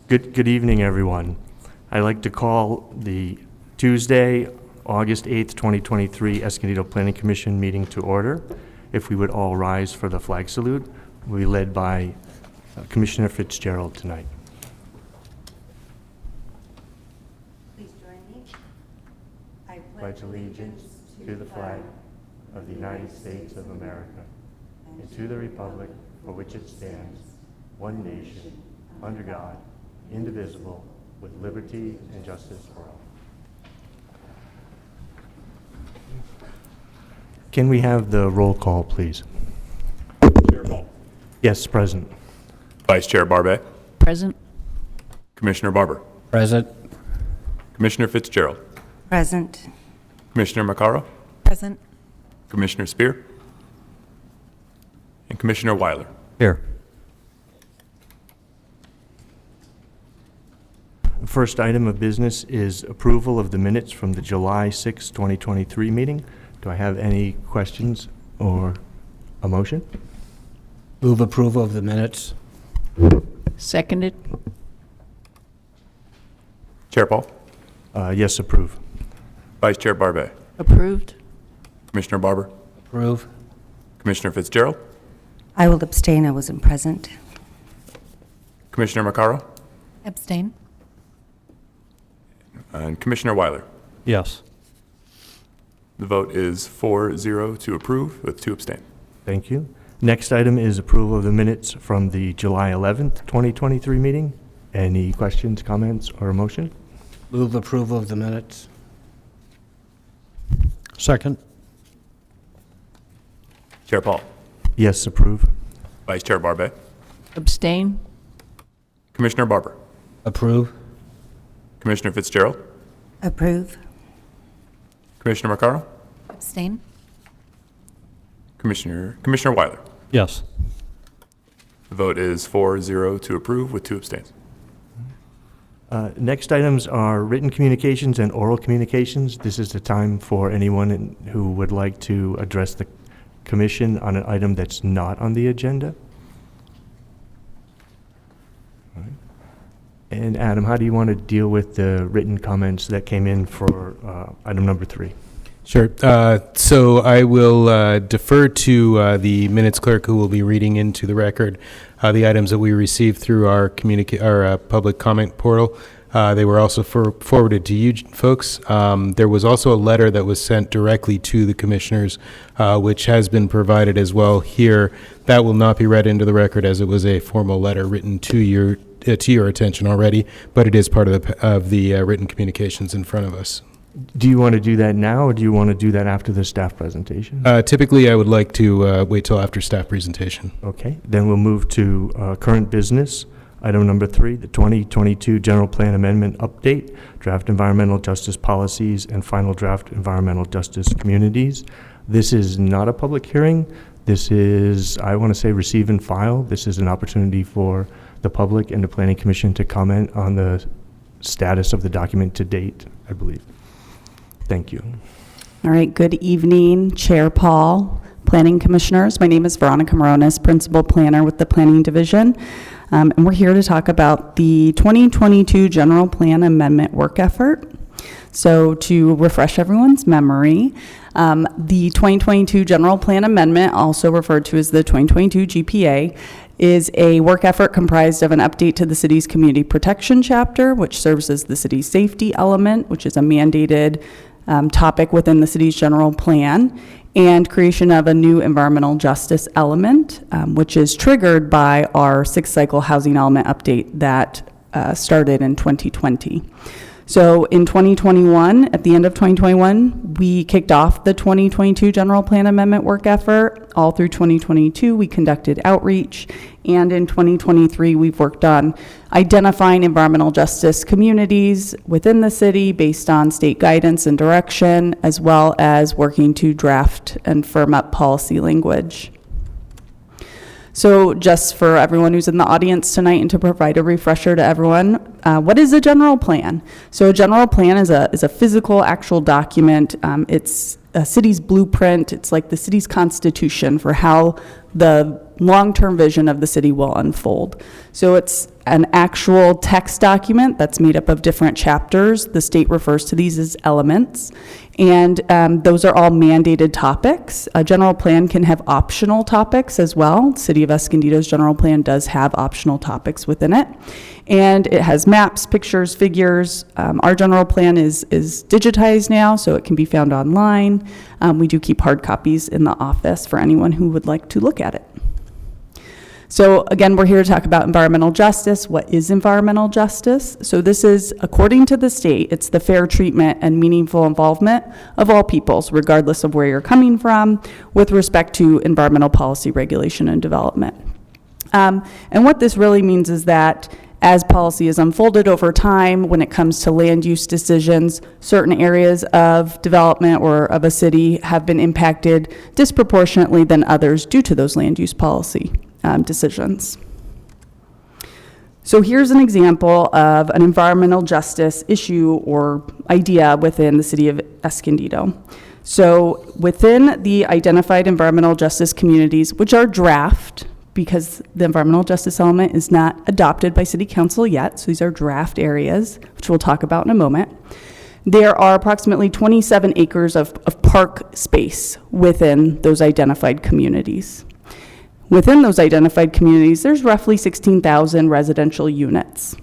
Good evening, everyone. I'd like to call the Tuesday, August 8th, 2023 Escondido Planning Commission meeting to order. If we would all rise for the flag salute, we'll be led by Commissioner Fitzgerald tonight. Please join me. I Pledge allegiance to the flag of the United States of America and to the republic for which it stands, one nation, under God, indivisible, with liberty and justice for all. Can we have the roll call, please? Chair Ball. Yes, present. Vice Chair Barbe. Present. Commissioner Barber. Present. Commissioner Fitzgerald. Present. Commissioner Maccaro. Present. Commissioner Spear. And Commissioner Weiler. Here. The first item of business is approval of the minutes from the July 6, 2023 meeting. Do I have any questions or a motion? Move approval of the minutes. Seconded. Chair Paul. Yes, approve. Vice Chair Barbe. Approved. Commissioner Barber. Approve. Commissioner Fitzgerald. I will abstain. I wasn't present. Commissioner Maccaro. Abstain. And Commissioner Weiler. Yes. The vote is 4-0 to approve with 2 abstain. Thank you. Next item is approval of the minutes from the July 11th, 2023 meeting. Any questions, comments, or a motion? Move approval of the minutes. Second. Chair Paul. Yes, approve. Vice Chair Barbe. Abstain. Commissioner Barber. Approve. Commissioner Fitzgerald. Approve. Commissioner Maccaro. Abstain. Commissioner Weiler. Yes. The vote is 4-0 to approve with 2 abstains. Next items are written communications and oral communications. This is the time for anyone who would like to address the commission on an item that's not on the agenda. All right. And Adam, how do you want to deal with the written comments that came in for item number 3? Sure. So I will defer to the minutes clerk, who will be reading into the record the items that we received through our public comment portal. They were also forwarded to you folks. There was also a letter that was sent directly to the commissioners, which has been provided as well here. That will not be read into the record, as it was a formal letter written to your attention already, but it is part of the written communications in front of us. Do you want to do that now, or do you want to do that after the staff presentation? Typically, I would like to wait till after staff presentation. Okay, then we'll move to current business. Item number 3, the 2022 General Plan Amendment Update, Draft Environmental Justice Policies, and Final Draft Environmental Justice Communities. This is not a public hearing. This is, I want to say, receive and file. This is an opportunity for the public and the Planning Commission to comment on the status of the document to date, I believe. Thank you. All right, good evening, Chair Paul, Planning Commissioners. My name is Veronica Moronis, Principal Planner with the Planning Division, and we're here to talk about the 2022 General Plan Amendment work effort. So to refresh everyone's memory, the 2022 General Plan Amendment, also referred to as the 2022 GPA, is a work effort comprised of an update to the city's community protection chapter, which serves as the city's safety element, which is a mandated topic within the city's general plan, and creation of a new environmental justice element, which is triggered by our 6th cycle housing element update that started in 2020. So in 2021, at the end of 2021, we kicked off the 2022 General Plan Amendment work effort. All through 2022, we conducted outreach. And in 2023, we've worked on identifying environmental justice communities within the city based on state guidance and direction, as well as working to draft and firm up policy language. So just for everyone who's in the audience tonight, and to provide a refresher to everyone, what is a general plan? So a general plan is a physical, actual document. It's a city's blueprint. It's like the city's constitution for how the long-term vision of the city will unfold. So it's an actual text document that's made up of different chapters. The state refers to these as elements, and those are all mandated topics. A general plan can have optional topics as well. City of Escondido's general plan does have optional topics within it, and it has maps, pictures, figures. Our general plan is digitized now, so it can be found online. We do keep hard copies in the office for anyone who would like to look at it. So again, we're here to talk about environmental justice. What is environmental justice? So this is, according to the state, it's the fair treatment and meaningful involvement of all peoples, regardless of where you're coming from, with respect to environmental policy, regulation, and development. And what this really means is that as policy is unfolded over time, when it comes to land use decisions, certain areas of development or of a city have been impacted disproportionately than others due to those land use policy decisions. So here's an example of an environmental justice issue or idea within the city of Escondido. So within the identified environmental justice communities, which are draft, because the environmental justice element is not adopted by city council yet, so these are draft areas, which we'll talk about in a moment. There are approximately 27 acres of park space within those identified communities. Within those identified communities, there's roughly 16,000 residential units.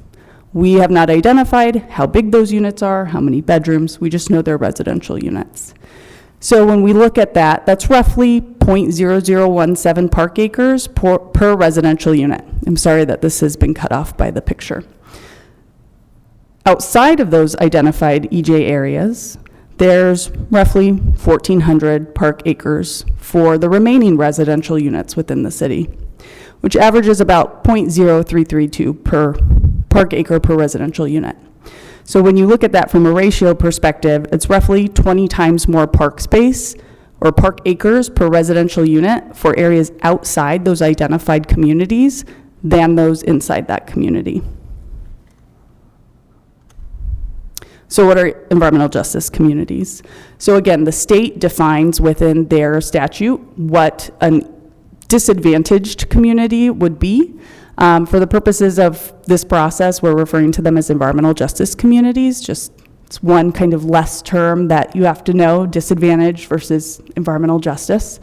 We have not identified how big those units are, how many bedrooms, we just know they're residential units. So when we look at that, that's roughly 0.0017 park acres per residential unit. I'm sorry that this has been cut off by the picture. Outside of those identified EJ areas, there's roughly 1,400 park acres for the remaining residential units within the city, which averages about 0.0332 per park acre per residential unit. So when you look at that from a ratio perspective, it's roughly 20 times more park space or park acres per residential unit for areas outside those identified communities than those inside that community. So what are environmental justice communities? So again, the state defines within their statute what a disadvantaged community would be. For the purposes of this process, we're referring to them as environmental justice communities. Just it's one kind of less term that you have to know, disadvantaged versus environmental justice.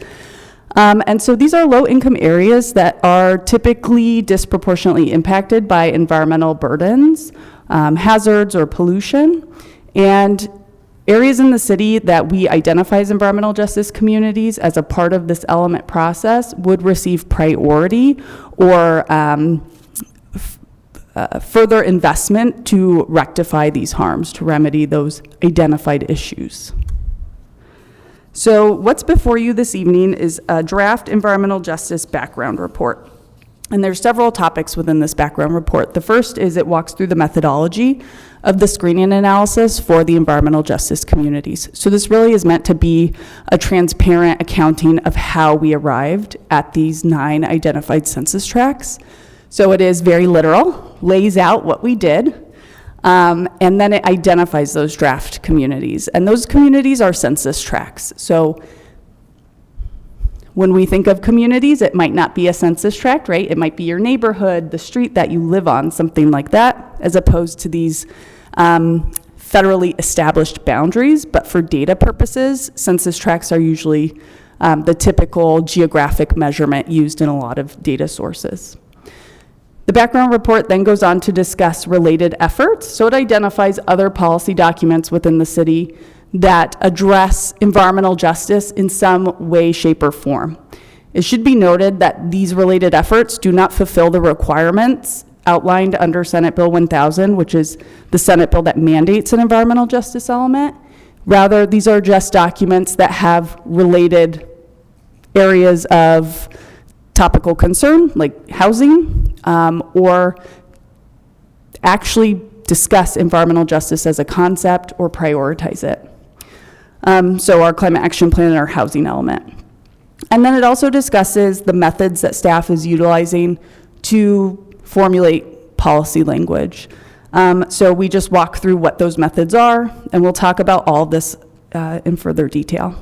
And so these are low-income areas that are typically disproportionately impacted by environmental burdens, hazards, or pollution. And areas in the city that we identify as environmental justice communities as a part of this element process would receive priority or further investment to rectify these harms, to remedy those identified issues. So what's before you this evening is a draft environmental justice background report. And there's several topics within this background report. The first is it walks through the methodology of the screening analysis for the environmental justice communities. So this really is meant to be a transparent accounting of how we arrived at these 9 identified census tracts. So it is very literal, lays out what we did, and then it identifies those draft communities. And those communities are census tracts. So when we think of communities, it might not be a census tract, right? It might be your neighborhood, the street that you live on, something like that, as opposed to these federally established boundaries. But for data purposes, census tracts are usually the typical geographic measurement used in a lot of data sources. The background report then goes on to discuss related efforts. So it identifies other policy documents within the city that address environmental justice in some way, shape, or form. It should be noted that these related efforts do not fulfill the requirements outlined under Senate Bill 1000, which is the Senate bill that mandates an environmental justice element. Rather, these are just documents that have related areas of topical concern, like housing, or actually discuss environmental justice as a concept or prioritize it. So our climate action plan and our housing element. And then it also discusses the methods that staff is utilizing to formulate policy language. So we just walk through what those methods are, and we'll talk about all of this in further detail.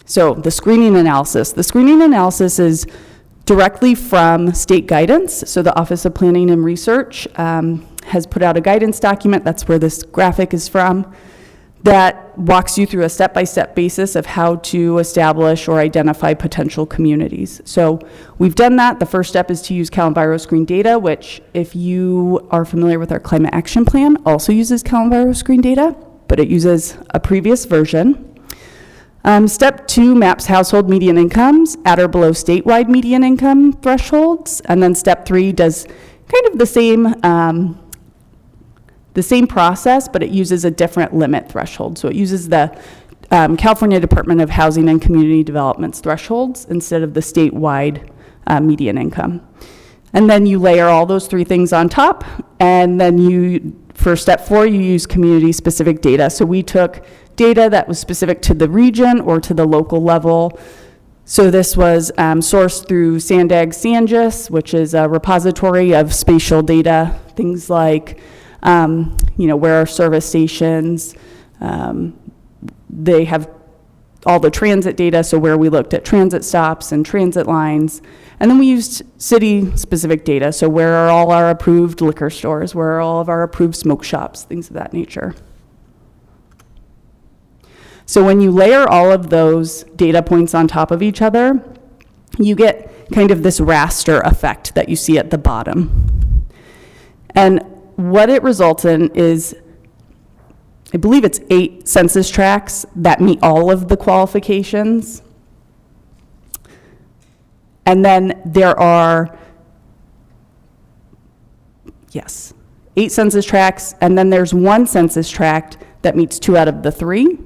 So the screening analysis. The screening analysis is directly from state guidance. So the Office of Planning and Research has put out a guidance document, that's where this graphic is from, that walks you through a step-by-step basis of how to establish or identify potential communities. So we've done that. The first step is to use CalEnviroScreen data, which, if you are familiar with our climate action plan, also uses CalEnviroScreen data, but it uses a previous version. Step 2 maps household median incomes at or below statewide median income thresholds. And then step 3 does kind of the same process, but it uses a different limit threshold. So it uses the California Department of Housing and Community Development's thresholds instead of the statewide median income. And then you layer all those 3 things on top, and then for step 4, you use community-specific data. So we took data that was specific to the region or to the local level. So this was sourced through Sandag Sangis, which is a repository of spatial data, things like where are service stations. They have all the transit data, so where we looked at transit stops and transit lines. And then we used city-specific data, so where are all our approved liquor stores, where are all of our approved smoke shops, things of that nature. So when you layer all of those data points on top of each other, you get kind of this raster effect that you see at the bottom. And what it results in is, I believe it's 8 census tracts that meet all of the qualifications. And then there are, 8 census tracts, and then there's 1 census tract that meets 2 out of the 3.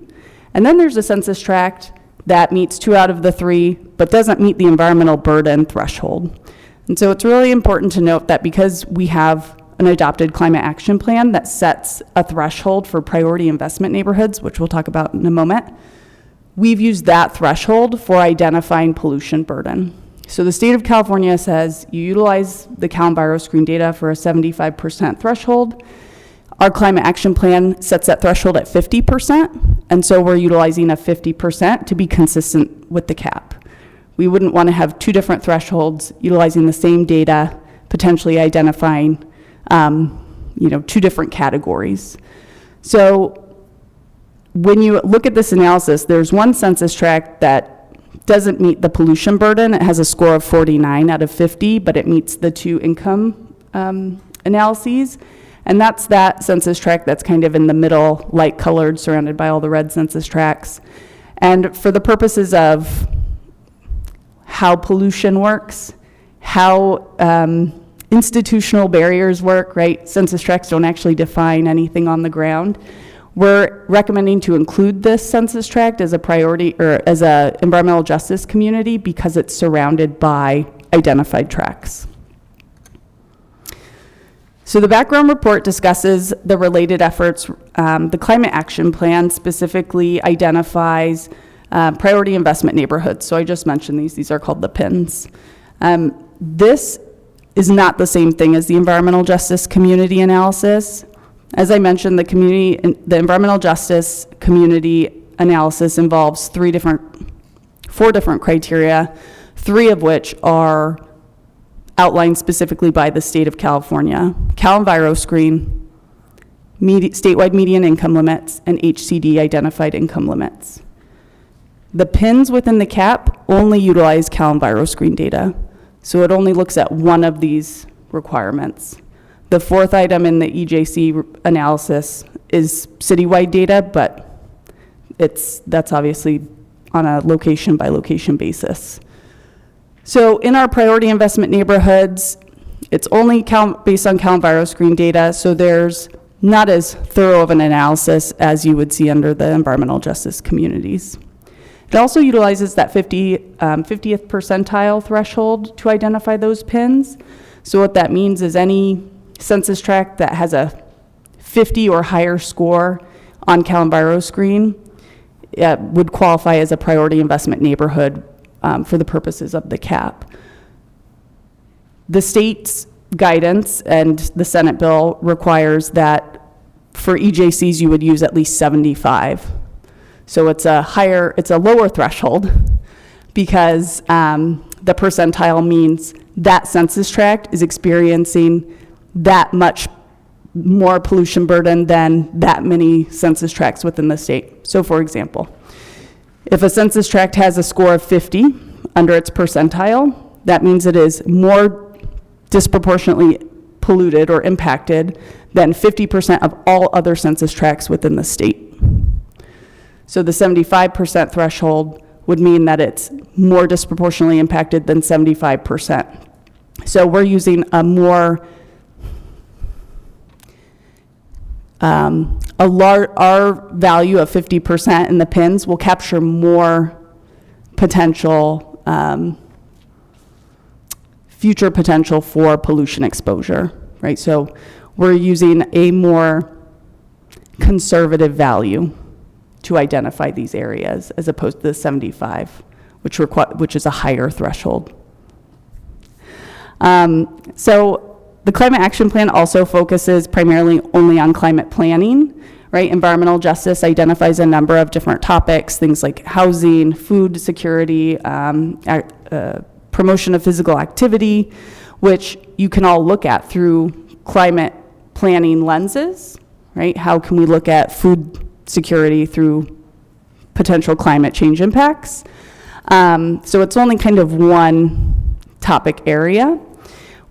And then there's a census tract that meets 2 out of the 3, but doesn't meet the environmental burden threshold. And so it's really important to note that because we have an adopted climate action plan that sets a threshold for priority investment neighborhoods, which we'll talk about in a moment, we've used that threshold for identifying pollution burden. So the state of California says you utilize the CalEnviroScreen data for a 75% threshold. Our climate action plan sets that threshold at 50%, and so we're utilizing a 50% to be consistent with the cap. We wouldn't want to have 2 different thresholds utilizing the same data, potentially identifying 2 different categories. So when you look at this analysis, there's 1 census tract that doesn't meet the pollution burden. It has a score of 49 out of 50, but it meets the 2 income analyses. And that's that census tract that's kind of in the middle, light colored, surrounded by all the red census tracts. And for the purposes of how pollution works, how institutional barriers work, right? Census tracts don't actually define anything on the ground. We're recommending to include this census tract as a priority or as a environmental justice community because it's surrounded by identified tracts. So the background report discusses the related efforts. The climate action plan specifically identifies priority investment neighborhoods. So I just mentioned these are called the PINs. This is not the same thing as the environmental justice community analysis. As I mentioned, the environmental justice community analysis involves 4 different criteria, 3 of which are outlined specifically by the state of California: CalEnviroScreen, statewide median income limits, and HCD identified income limits. The PINs within the cap only utilize CalEnviroScreen data, so it only looks at 1 of these requirements. The 4th item in the EJC analysis is citywide data, but that's obviously on a location by location basis. So in our priority investment neighborhoods, it's only based on CalEnviroScreen data, so there's not as thorough of an analysis as you would see under the environmental justice communities. It also utilizes that 50th percentile threshold to identify those PINs. So what that means is any census tract that has a 50 or higher score on CalEnviroScreen would qualify as a priority investment neighborhood for the purposes of the cap. The state's guidance and the Senate bill requires that for EJCs you would use at least 75. So it's a lower threshold because the percentile means that census tract is experiencing that much more pollution burden than that many census tracts within the state. So for example, if a census tract has a score of 50 under its percentile, that means it is more disproportionately polluted or impacted than 50% of all other census tracts within the state. So the 75% threshold would mean that it's more disproportionately impacted than 75%. So we're using a more, our value of 50% in the pins will capture more potential, future potential for pollution exposure, right? So we're using a more conservative value to identify these areas as opposed to the 75, which is a higher threshold. So the Climate Action Plan also focuses primarily only on climate planning, right? Environmental justice identifies a number of different topics, things like housing, food security, promotion of physical activity, which you can all look at through climate planning lenses, right? How can we look at food security through potential climate change impacts? So it's only kind of one topic area,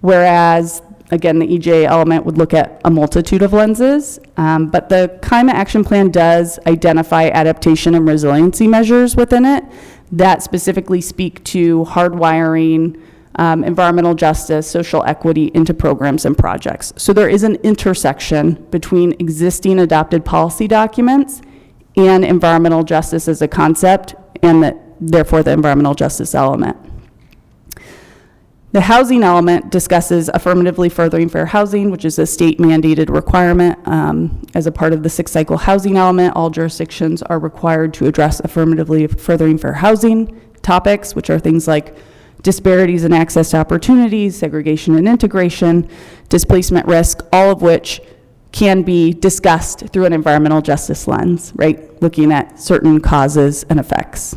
whereas again, the EJ element would look at a multitude of lenses, but the Climate Action Plan does identify adaptation and resiliency measures within it that specifically speak to hardwiring environmental justice, social equity into programs and projects. So there is an intersection between existing adopted policy documents and environmental justice as a concept, and therefore the environmental justice element. The housing element discusses affirmatively furthering fair housing, which is a state mandated requirement. As a part of the 6-cycle housing element, all jurisdictions are required to address affirmatively furthering fair housing topics, which are things like disparities in access to opportunities, segregation and integration, displacement risk, all of which can be discussed through an environmental justice lens, right? Looking at certain causes and effects.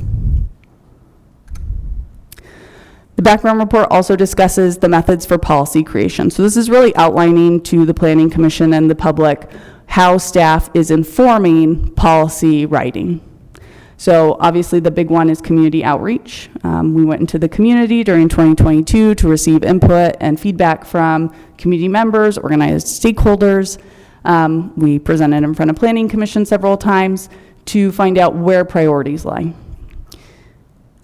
The background report also discusses the methods for policy creation. So this is really outlining to the Planning Commission and the public how staff is informing policy writing. So obviously the big one is community outreach. We went into the community during 2022 to receive input and feedback from community members, organized stakeholders. We presented in front of Planning Commission several times to find out where priorities lie.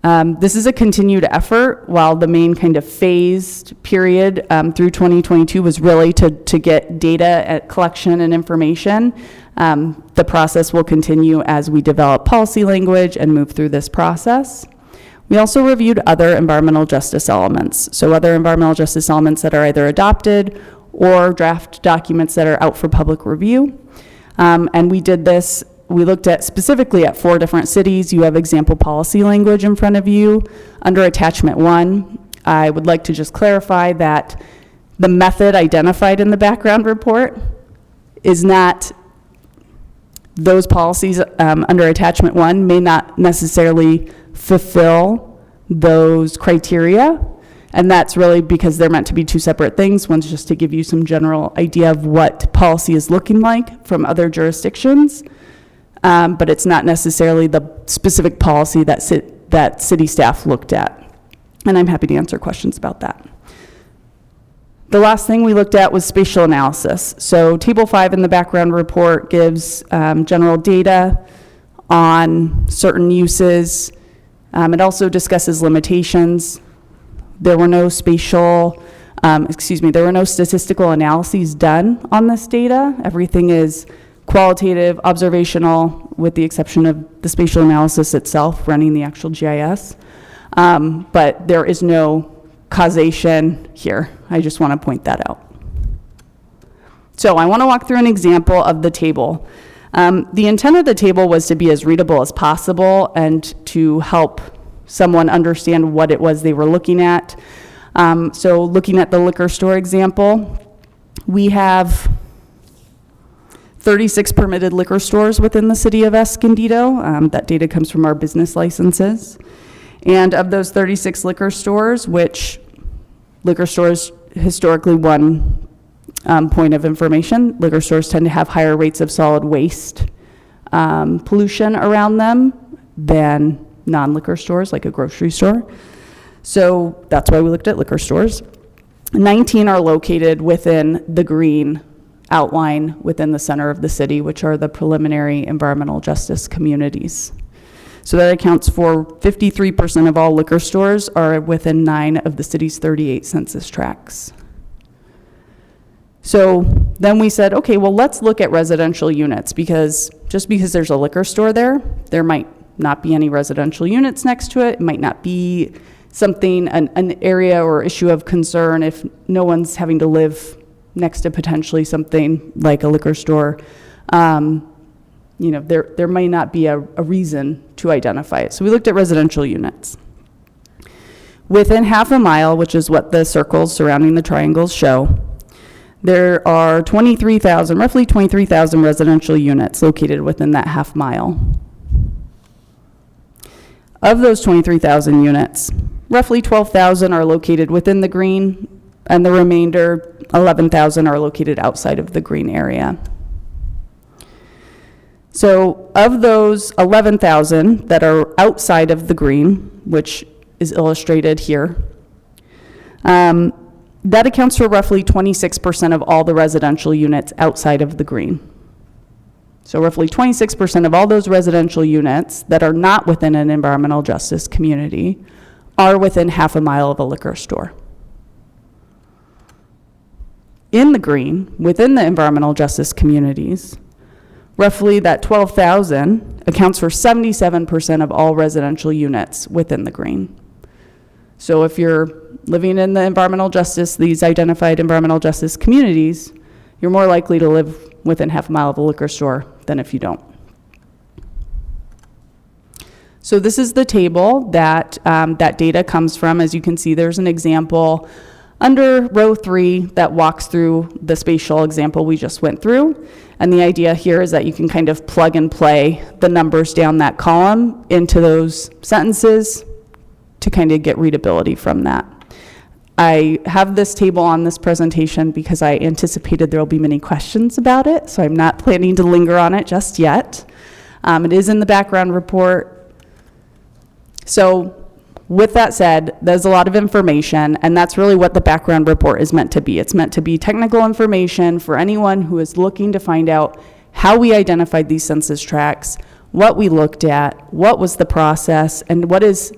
This is a continued effort, while the main kind of phased period through 2022 was really to get data collection and information. The process will continue as we develop policy language and move through this process. We also reviewed other environmental justice elements. So other environmental justice elements that are either adopted or draft documents that are out for public review. And we did this. We looked at specifically at 4 different cities. You have example policy language in front of you. Under attachment 1, I would like to just clarify that the method identified in the background report is not, those policies under attachment 1 may not necessarily fulfill those criteria. And that's really because they're meant to be 2 separate things. One's just to give you some general idea of what policy is looking like from other jurisdictions. But it's not necessarily the specific policy that city staff looked at. And I'm happy to answer questions about that. The last thing we looked at was spatial analysis. So table 5 in the background report gives general data on certain uses. It also discusses limitations. There were no statistical analyses done on this data. Everything is qualitative, observational, with the exception of the spatial analysis itself, running the actual GIS. But there is no causation here. I just want to point that out. So I want to walk through an example of the table. The intent of the table was to be as readable as possible and to help someone understand what it was they were looking at. So looking at the liquor store example, we have 36 permitted liquor stores within the city of Escondido. That data comes from our business licenses. And of those 36 liquor stores, which liquor stores, historically one point of information, liquor stores tend to have higher rates of solid waste pollution around them than non-liquor stores, like a grocery store. So that's why we looked at liquor stores. 19 are located within the green outline within the center of the city, which are the preliminary environmental justice communities. So that accounts for 53% of all liquor stores are within 9 of the city's 38 census tracts. So then we said, okay, well, let's look at residential units, because just because there's a liquor store there, there might not be any residential units next to it. It might not be something, an area or issue of concern if no one's having to live next to potentially something like a liquor store. There may not be a reason to identify it. So we looked at residential units. Within half a mile, which is what the circles surrounding the triangles show, there are roughly 23,000 residential units located within that half mile. Of those 23,000 units, roughly 12,000 are located within the green, and the remainder, 11,000, are located outside of the green area. So of those 11,000 that are outside of the green, which is illustrated here, that accounts for roughly 26% of all the residential units outside of the green. So roughly 26% of all those residential units that are not within an environmental justice community are within half a mile of a liquor store. In the green, within the environmental justice communities, roughly that 12,000 accounts for 77% of all residential units within the green. So if you're living in these identified environmental justice communities, you're more likely to live within half a mile of a liquor store than if you don't. So this is the table that that data comes from. As you can see, there's an example under row 3 that walks through the spatial example we just went through. And the idea here is that you can kind of plug and play the numbers down that column into those sentences to kind of get readability from that. I have this table on this presentation because I anticipated there will be many questions about it, so I'm not planning to linger on it just yet. It is in the background report. So with that said, there's a lot of information, and that's really what the background report is meant to be. It's meant to be technical information for anyone who is looking to find out how we identified these census tracts, what we looked at, what was the process, and what is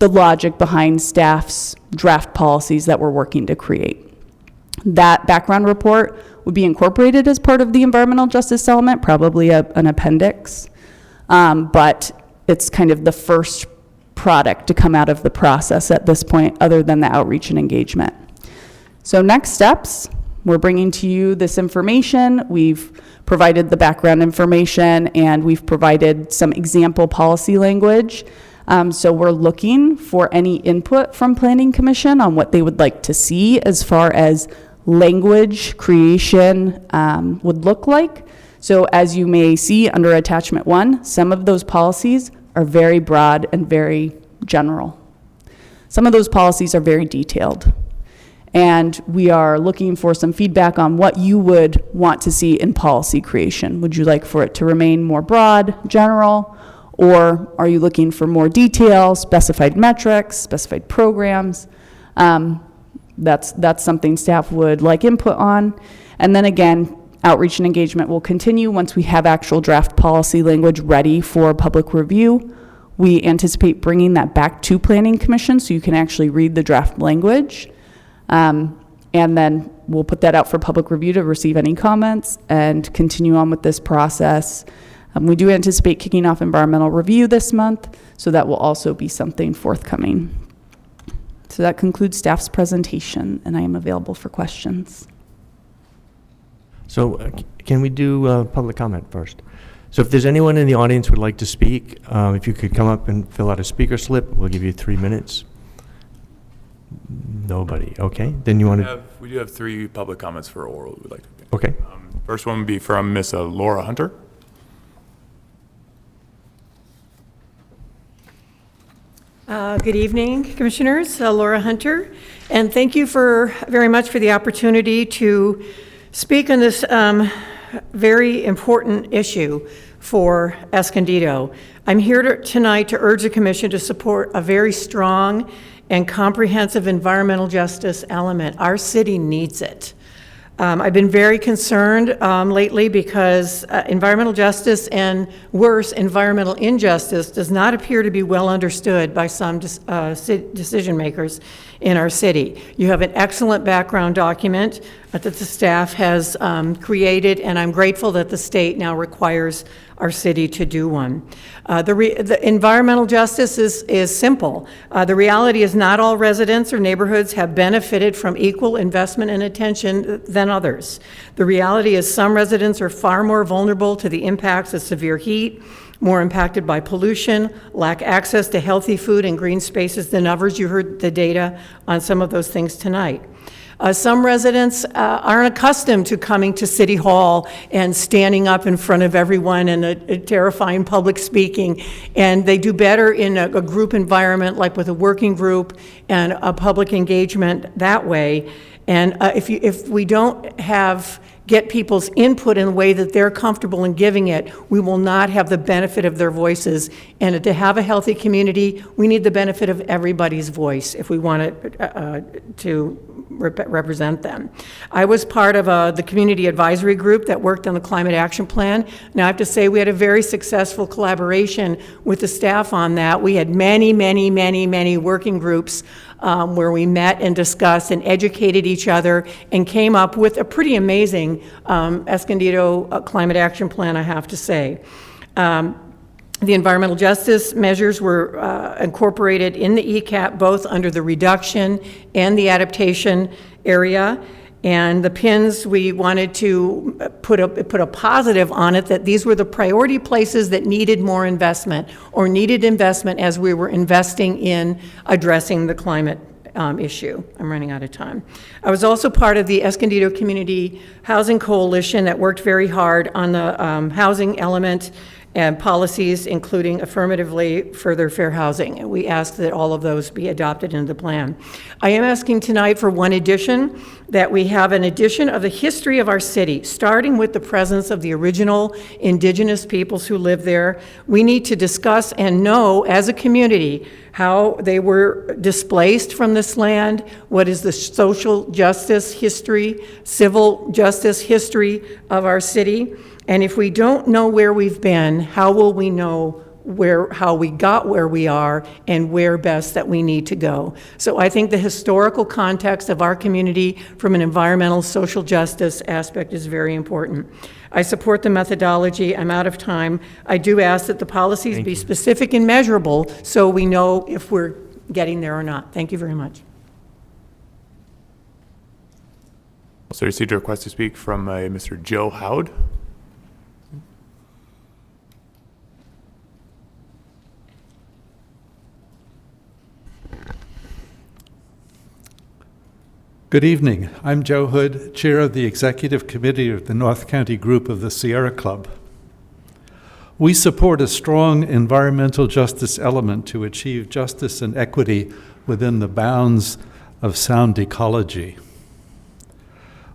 the logic behind staff's draft policies that we're working to create. That background report would be incorporated as part of the environmental justice element, probably an appendix, but it's kind of the first product to come out of the process at this point, other than the outreach and engagement. So next steps, we're bringing to you this information. We've provided the background information, and we've provided some example policy language. So we're looking for any input from Planning Commission on what they would like to see as far as language creation would look like. So as you may see under attachment 1, some of those policies are very broad and very general. Some of those policies are very detailed. And we are looking for some feedback on what you would want to see in policy creation. Would you like for it to remain more broad, general? Or are you looking for more detail, specified metrics, specified programs? That's something staff would like input on. And then again, outreach and engagement will continue once we have actual draft policy language ready for public review. We anticipate bringing that back to Planning Commission so you can actually read the draft language. And then we'll put that out for public review to receive any comments and continue on with this process. We do anticipate kicking off environmental review this month, so that will also be something forthcoming. So that concludes staff's presentation, and I am available for questions. So can we do public comment first? So if there's anyone in the audience who would like to speak, if you could come up and fill out a speaker slip, we'll give you 3 minutes. Nobody, okay. Then you want to... We do have 3 public comments for oral we'd like to make. Okay. First one would be from Miss Laura Hunter. Good evening, Commissioners. Laura Hunter, and thank you very much for the opportunity to speak on this very important issue for Escondido. I'm here tonight to urge the Commission to support a very strong and comprehensive environmental justice element. Our city needs it. I've been very concerned lately because environmental justice and worse, environmental injustice does not appear to be well understood by some decision makers in our city. You have an excellent background document that the staff has created, and I'm grateful that the state now requires our city to do one. The environmental justice is simple. The reality is not all residents or neighborhoods have benefited from equal investment and attention than others. The reality is some residents are far more vulnerable to the impacts of severe heat, more impacted by pollution, lack access to healthy food and green spaces than others. You heard the data on some of those things tonight. Some residents aren't accustomed to coming to City Hall and standing up in front of everyone and a terrifying public speaking, and they do better in a group environment, like with a working group and a public engagement that way. And if we don't get people's input in a way that they're comfortable in giving it, we will not have the benefit of their voices. And to have a healthy community, we need the benefit of everybody's voice if we want to represent them. I was part of the community advisory group that worked on the climate action plan. Now I have to say we had a very successful collaboration with the staff on that. We had many working groups where we met and discussed and educated each other and came up with a pretty amazing Escondido climate action plan, I have to say. The environmental justice measures were incorporated in the ECAP, both under the reduction and the adaptation area. And the PINs, we wanted to put a positive on it that these were the priority places that needed more investment or needed investment as we were investing in addressing the climate issue. I'm running out of time. I was also part of the Escondido Community Housing Coalition that worked very hard on the housing element and policies, including affirmatively further fair housing. And we ask that all of those be adopted into the plan. I am asking tonight for one addition, that we have an addition of the history of our city, starting with the presence of the original indigenous peoples who live there. We need to discuss and know as a community how they were displaced from this land, what is the social justice history, civil justice history of our city. And if we don't know where we've been, how will we know how we got where we are and where best that we need to go? So I think the historical context of our community from an environmental social justice aspect is very important. I support the methodology. I'm out of time. I do ask that the policies be specific and measurable so we know if we're getting there or not. Thank you very much. Also received a request to speak from Mr. Joe Howd. Good evening. I'm Joe Hood, Chair of the Executive Committee of the North County Group of the Sierra Club. We support a strong environmental justice element to achieve justice and equity within the bounds of sound ecology.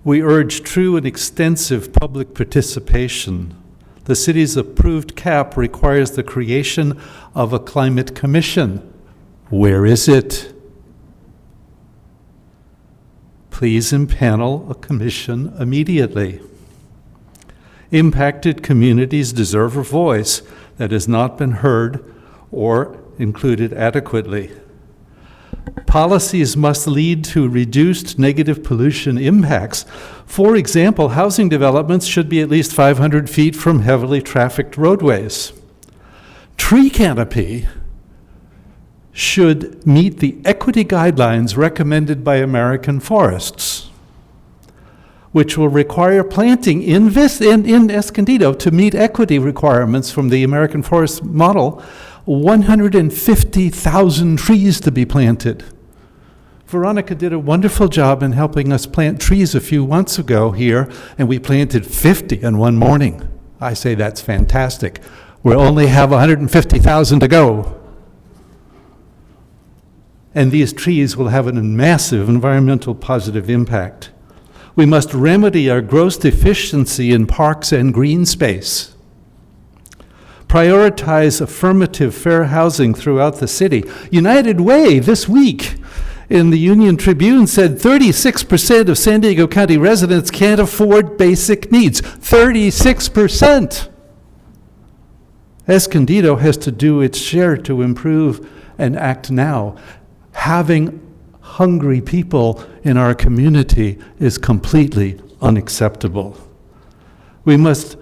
We urge true and extensive public participation. The city's approved cap requires the creation of a climate commission. Where is it? Please impanel a commission immediately. Impacted communities deserve a voice that has not been heard or included adequately. Policies must lead to reduced negative pollution impacts. For example, housing developments should be at least 500 feet from heavily trafficked roadways. Tree canopy should meet the equity guidelines recommended by American Forests, which will require planting in Escondido to meet equity requirements from the American Forest model, 150,000 trees to be planted. Veronica did a wonderful job in helping us plant trees a few months ago here, and we planted 50 in one morning. I say that's fantastic. We only have 150,000 to go. and these trees will have a massive environmental positive impact. We must remedy our gross deficiency in parks and green space. Prioritize affirmative fair housing throughout the city. United Way this week in the Union Tribune said 36% of San Diego County residents can't afford basic needs. 36%! Escondido has to do its share to improve and act now. Having hungry people in our community is completely unacceptable. We must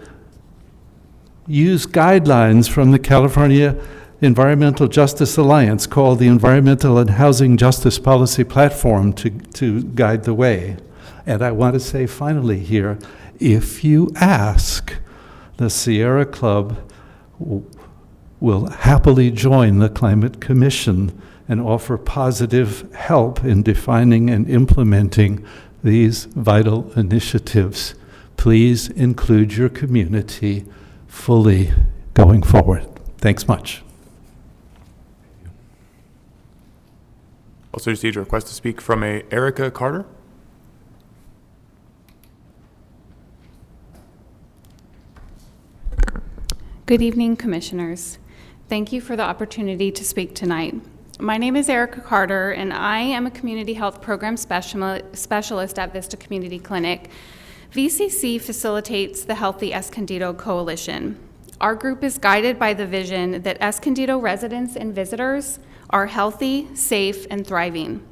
use guidelines from the California Environmental Justice Alliance called the Environmental and Housing Justice Policy Platform to guide the way. And I want to say finally here, if you ask, the Sierra Club will happily join the Climate Commission and offer positive help in defining and implementing these vital initiatives. Please include your community fully going forward. Thanks much. Also received a request to speak from Erica Carter. Good evening, Commissioners. Thank you for the opportunity to speak tonight. My name is Erica Carter, and I am a community health program specialist at Vista Community Clinic. VCC facilitates the Healthy Escondido Coalition. Our group is guided by the vision that Escondido residents and visitors are healthy, safe, and thriving.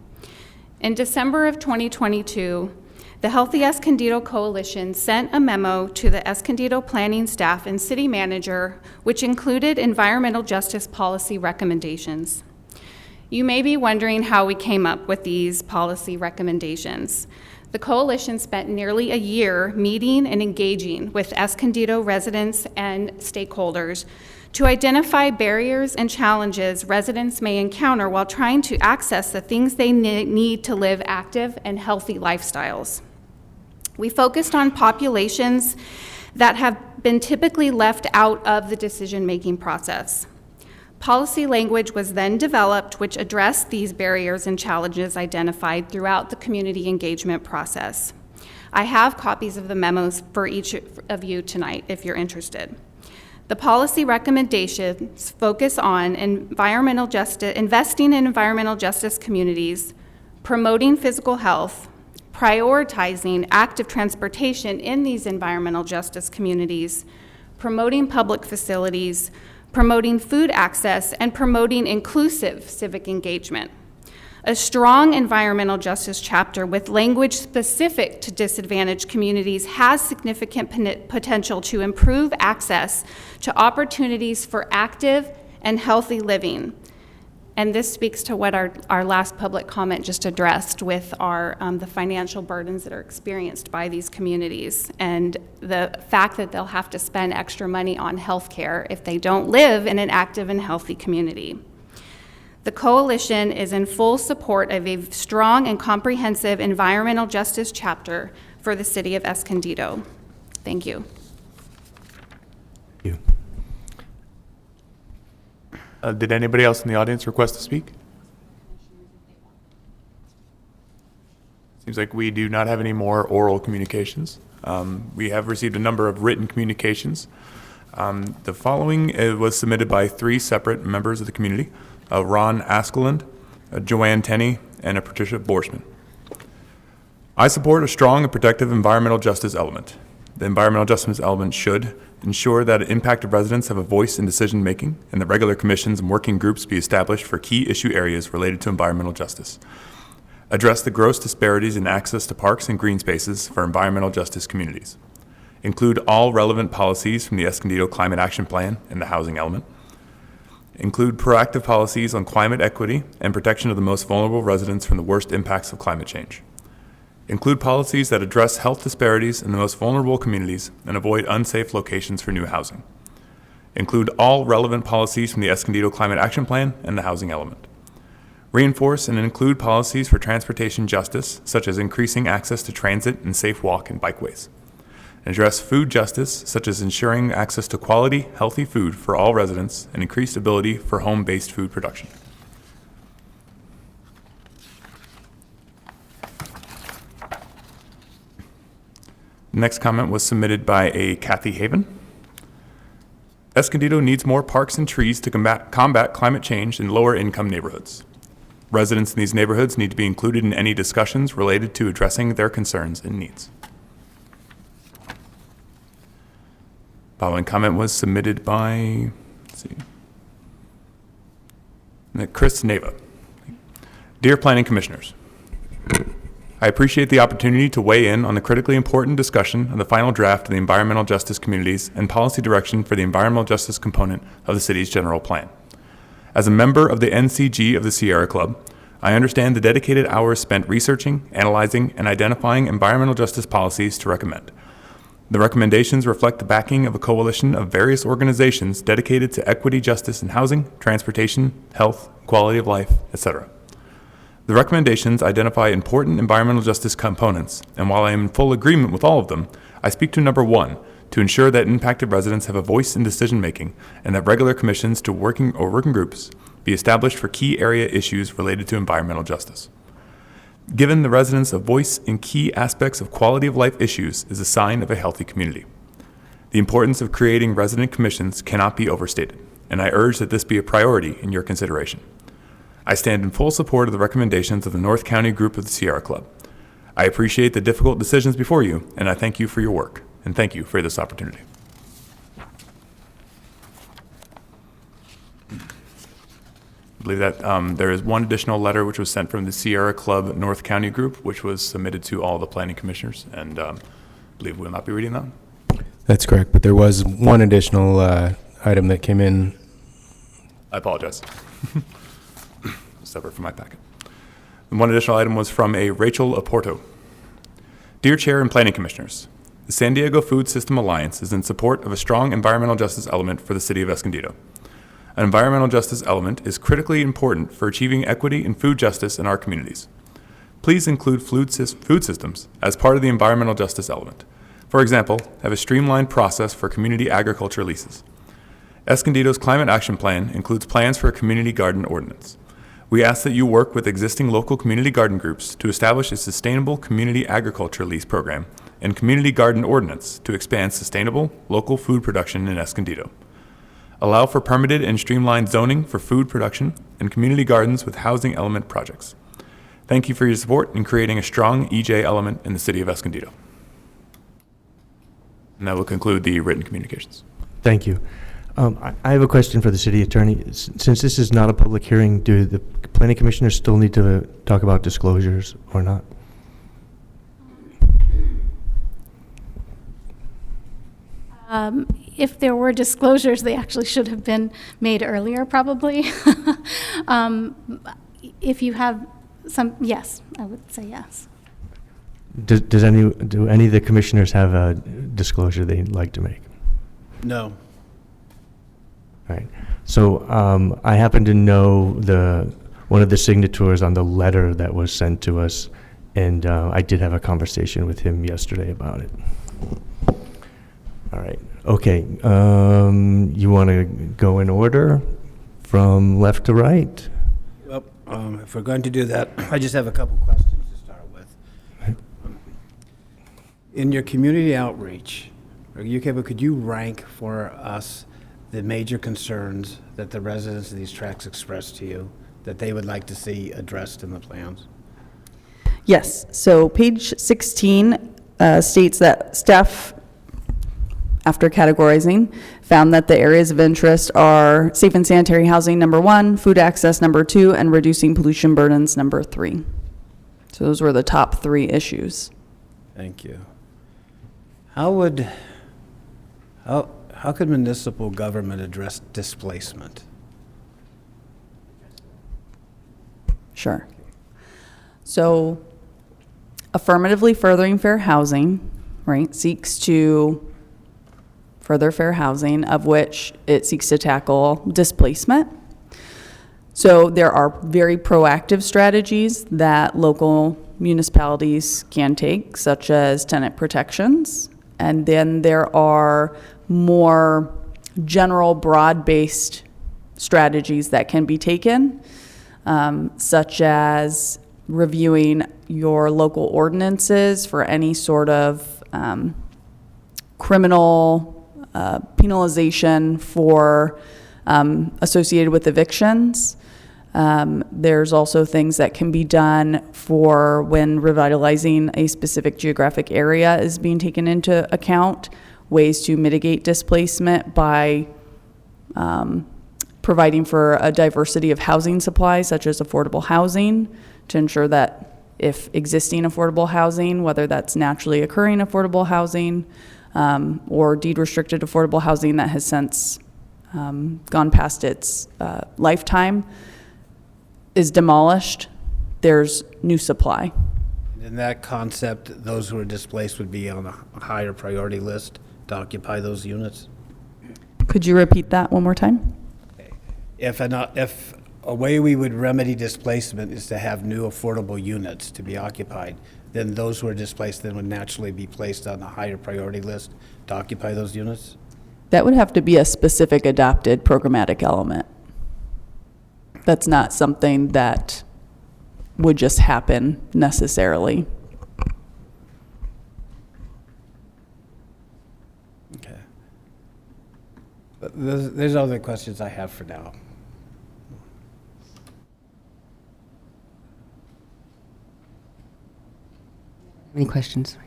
In December of 2022, the Healthy Escondido Coalition sent a memo to the Escondido planning staff and city manager, which included environmental justice policy recommendations. You may be wondering how we came up with these policy recommendations. The coalition spent nearly a year meeting and engaging with Escondido residents and stakeholders to identify barriers and challenges residents may encounter while trying to access the things they need to live active and healthy lifestyles. We focused on populations that have been typically left out of the decision-making process. Policy language was then developed which addressed these barriers and challenges identified throughout the community engagement process. I have copies of the memos for each of you tonight if you're interested. The policy recommendations focus on environmental justice, investing in environmental justice communities, promoting physical health, prioritizing active transportation in these environmental justice communities, promoting public facilities, promoting food access, and promoting inclusive civic engagement. A strong environmental justice chapter with language specific to disadvantaged communities has significant potential to improve access to opportunities for active and healthy living. And this speaks to what our last public comment just addressed with the financial burdens that are experienced by these communities and the fact that they'll have to spend extra money on health care if they don't live in an active and healthy community. The coalition is in full support of a strong and comprehensive environmental justice chapter for the city of Escondido. Thank you. Thank you. Did anybody else in the audience request to speak? Seems like we do not have any more oral communications. We have received a number of written communications. The following was submitted by 3 separate members of the community, Ron Askeland, Joanne Tenney, and Patricia Borsman. I support a strong and protective environmental justice element. The environmental justice element should ensure that impacted residents have a voice in decision-making, and that regular commissions and working groups be established for key issue areas related to environmental justice. Address the gross disparities in access to parks and green spaces for environmental justice communities. Include all relevant policies from the Escondido Climate Action Plan and the housing element. Include proactive policies on climate equity and protection of the most vulnerable residents from the worst impacts of climate change. Include policies that address health disparities in the most vulnerable communities and avoid unsafe locations for new housing. Include all relevant policies from the Escondido Climate Action Plan and the housing element. Reinforce and include policies for transportation justice, such as increasing access to transit and safe walk and bikeways. And address food justice, such as ensuring access to quality, healthy food for all residents and increased ability for home-based food production. The next comment was submitted by a Kathy Haven. Escondido needs more parks and trees to combat climate change in lower income neighborhoods. Residents in these neighborhoods need to be included in any discussions related to addressing their concerns and needs. Following comment was submitted by, Chris Neva. Dear Planning Commissioners, I appreciate the opportunity to weigh in on the critically important discussion of the final draft of the environmental justice communities and policy direction for the environmental justice component of the city's general plan. As a member of the NCG of the Sierra Club, I understand the dedicated hours spent researching, analyzing, and identifying environmental justice policies to recommend. The recommendations reflect the backing of a coalition of various organizations dedicated to equity, justice in housing, transportation, health, quality of life, etc. The recommendations identify important environmental justice components, and while I am in full agreement with all of them, I speak to number one, to ensure that impacted residents have a voice in decision-making and that regular commissions to working groups be established for key area issues related to environmental justice. Giving the residents a voice in key aspects of quality of life issues is a sign of a healthy community. The importance of creating resident commissions cannot be overstated, and I urge that this be a priority in your consideration. I stand in full support of the recommendations of the North County Group of the Sierra Club. I appreciate the difficult decisions before you, and I thank you for your work, and thank you for this opportunity. I believe that there is one additional letter which was sent from the Sierra Club North County Group, which was submitted to all the planning commissioners, and I believe we'll not be reading that. That's correct, but there was one additional item that came in. I apologize. Separate from my packet. And one additional item was from a Rachel Oporto. Dear Chair and Planning Commissioners, the San Diego Food System Alliance is in support of a strong environmental justice element for the city of Escondido. An environmental justice element is critically important for achieving equity and food justice in our communities. Please include food systems as part of the environmental justice element. For example, have a streamlined process for community agriculture leases. Escondido's climate action plan includes plans for a community garden ordinance. We ask that you work with existing local community garden groups to establish a sustainable community agriculture lease program and community garden ordinance to expand sustainable local food production in Escondido. Allow for permitted and streamlined zoning for food production and community gardens with housing element projects. Thank you for your support in creating a strong EJ element in the city of Escondido. And that will conclude the written communications. Thank you. I have a question for the city attorney. Since this is not a public hearing, do the planning commissioners still need to talk about disclosures or not? If there were disclosures, they actually should have been made earlier, probably. If you have some, yes, I would say yes. Do any of the commissioners have a disclosure they'd like to make? No. All right. So I happen to know one of the signatories on the letter that was sent to us, and I did have a conversation with him yesterday about it. All right. Okay. You want to go in order from left to right? Well, if we're going to do that, I just have a couple questions to start with. In your community outreach, could you rank for us the major concerns that the residents of these tracts expressed to you that they would like to see addressed in the plans? Yes, so page 16 states that staff, after categorizing, found that the areas of interest are safe and sanitary housing, number 1, food access, number 2, and reducing pollution burdens, number 3. So those were the top 3 issues. Thank you. How could municipal government address displacement? Sure. So affirmatively furthering fair housing, right, seeks to further fair housing, of which it seeks to tackle displacement. So there are very proactive strategies that local municipalities can take, such as tenant protections. And then there are more general, broad-based strategies that can be taken, such as reviewing your local ordinances for any sort of criminal penalization for associated with evictions. There's also things that can be done for when revitalizing a specific geographic area is being taken into account, ways to mitigate displacement by providing for a diversity of housing supplies, such as affordable housing, to ensure that if existing affordable housing, whether that's naturally occurring affordable housing or deed-restricted affordable housing that has since gone past its lifetime, is demolished, there's new supply. In that concept, those who are displaced would be on a higher priority list to occupy those units? Could you repeat that one more time? If a way we would remedy displacement is to have new affordable units to be occupied, then those who are displaced then would naturally be placed on a higher priority list to occupy those units? That would have to be a specific adopted programmatic element. That's not something that would just happen necessarily. Okay. But there's other questions I have for now. Any questions?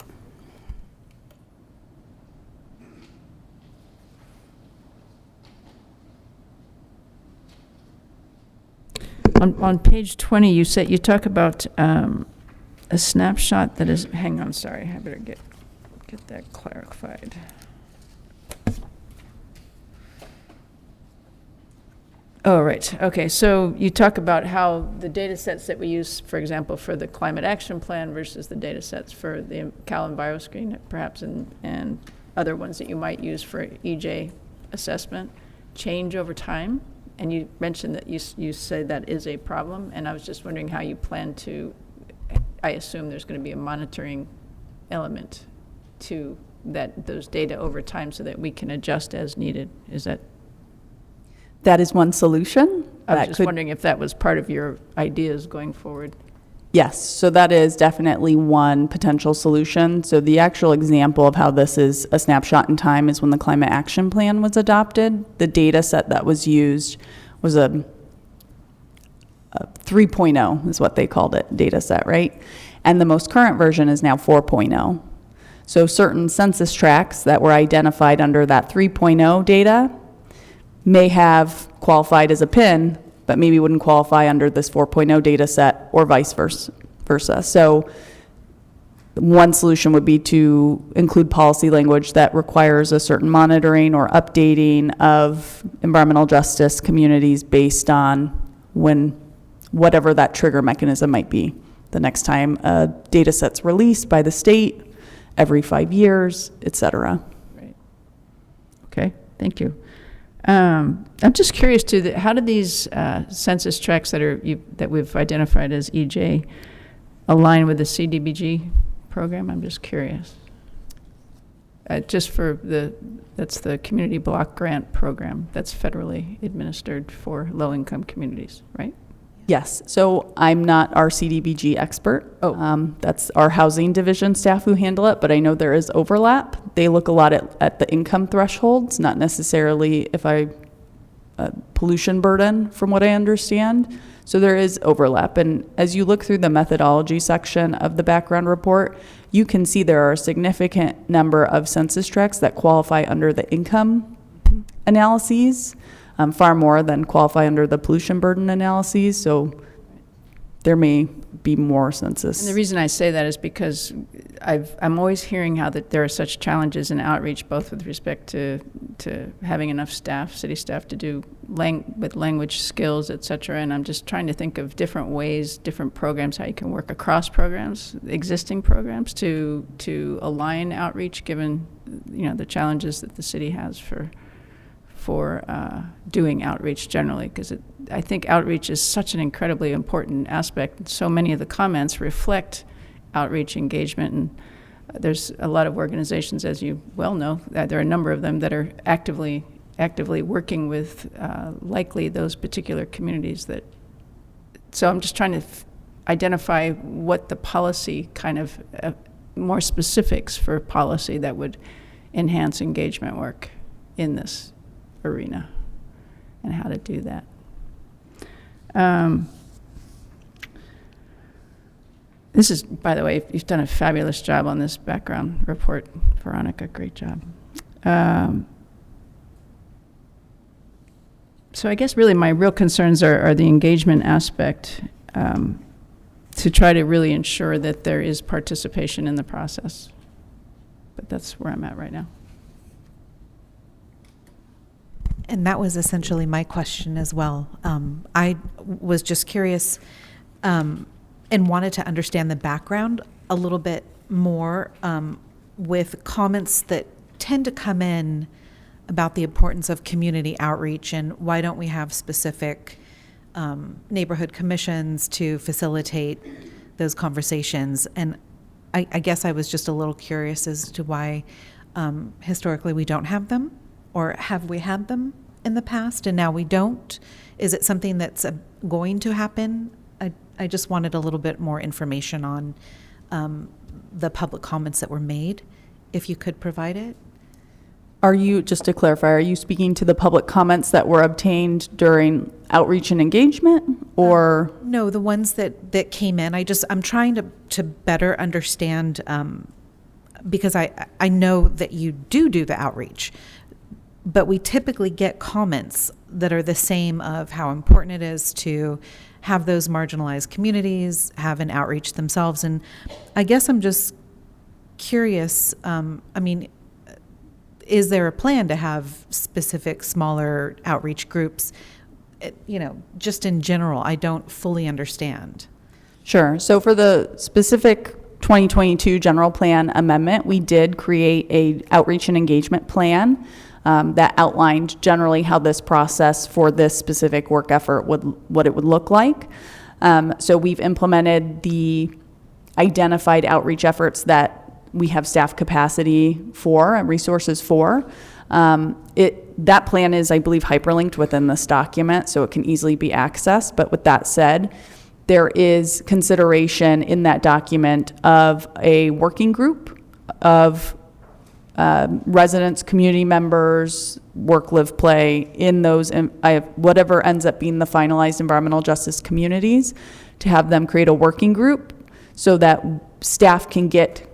On page 20, you talk about a snapshot that is, hang on, sorry, I better get that clarified. Oh, right, okay, so you talk about how the data sets that we use, for example, for the climate action plan versus the data sets for the Cal EnviroScreen, perhaps, and other ones that you might use for EJ assessment, change over time. And you mentioned that you say that is a problem, and I was just wondering how you plan to, I assume there's going to be a monitoring element to those data over time so that we can adjust as needed. Is that? That is one solution. I was just wondering if that was part of your ideas going forward. Yes, so that is definitely one potential solution. So the actual example of how this is a snapshot in time is when the climate action plan was adopted. The data set that was used was a 3.0 is what they called it, data set, right? And the most current version is now 4.0. So certain census tracts that were identified under that 3.0 data may have qualified as a PIN, but maybe wouldn't qualify under this 4.0 data set, or vice versa. So one solution would be to include policy language that requires a certain monitoring or updating of environmental justice communities based on whatever that trigger mechanism might be. The next time a data set's released by the state, every 5 years, et cetera. Right. Okay, thank you. I'm just curious too, how do these census tracts that we've identified as EJ align with the CDBG program? I'm just curious. Just for that's the Community Block Grant Program that's federally administered for low-income communities, right? Yes, so I'm not our CDBG expert. That's our housing division staff who handle it, but I know there is overlap. They look a lot at the income thresholds, not necessarily pollution burden, from what I understand. So there is overlap. And as you look through the methodology section of the background report, you can see there are a significant number of census tracts that qualify under the income analyses. Far more than qualify under the pollution burden analyses, so there may be more census. And the reason I say that is because I'm always hearing how that there are such challenges in outreach, both with respect to having enough staff, city staff, to do with language skills, et cetera, and I'm just trying to think of different ways, different programs, how you can work across programs, existing programs, to align outreach, given the challenges that the city has for doing outreach generally, because I think outreach is such an incredibly important aspect. So many of the comments reflect outreach engagement, and there's a lot of organizations, as you well know, there are a number of them that are actively working with likely those particular communities. So I'm just trying to identify what the policy kind of more specifics for policy that would enhance engagement work in this arena and how to do that. This is, by the way, you've done a fabulous job on this background report, Veronica. Great job. So I guess really my real concerns are the engagement aspect, to try to really ensure that there is participation in the process. But that's where I'm at right now. And that was essentially my question as well. I was just curious and wanted to understand the background a little bit more with comments that tend to come in about the importance of community outreach and why don't we have specific neighborhood commissions to facilitate those conversations. And I guess I was just a little curious as to why historically we don't have them, or have we had them in the past and now we don't? Is it something that's going to happen? I just wanted a little bit more information on the public comments that were made, if you could provide it. Are you, just to clarify, are you speaking to the public comments that were obtained during outreach and engagement, or? No, the ones that came in. I'm trying to better understand, because I know that you do the outreach, but we typically get comments that are the same of how important it is to have those marginalized communities have an outreach themselves. And I guess I'm just curious, is there a plan to have specific smaller outreach groups? Just in general, I don't fully understand. Sure. So for the specific 2022 general plan amendment, we did create a outreach and engagement plan that outlined generally how this process for this specific work effort what it would look like. So we've implemented the identified outreach efforts that we have staff capacity for and resources for. That plan is, I believe, hyperlinked within this document, so it can easily be accessed. But with that said, there is consideration in that document of a working group of residents, community members, work, live, play in those, whatever ends up being the finalized environmental justice communities, to have them create a working group so that staff can get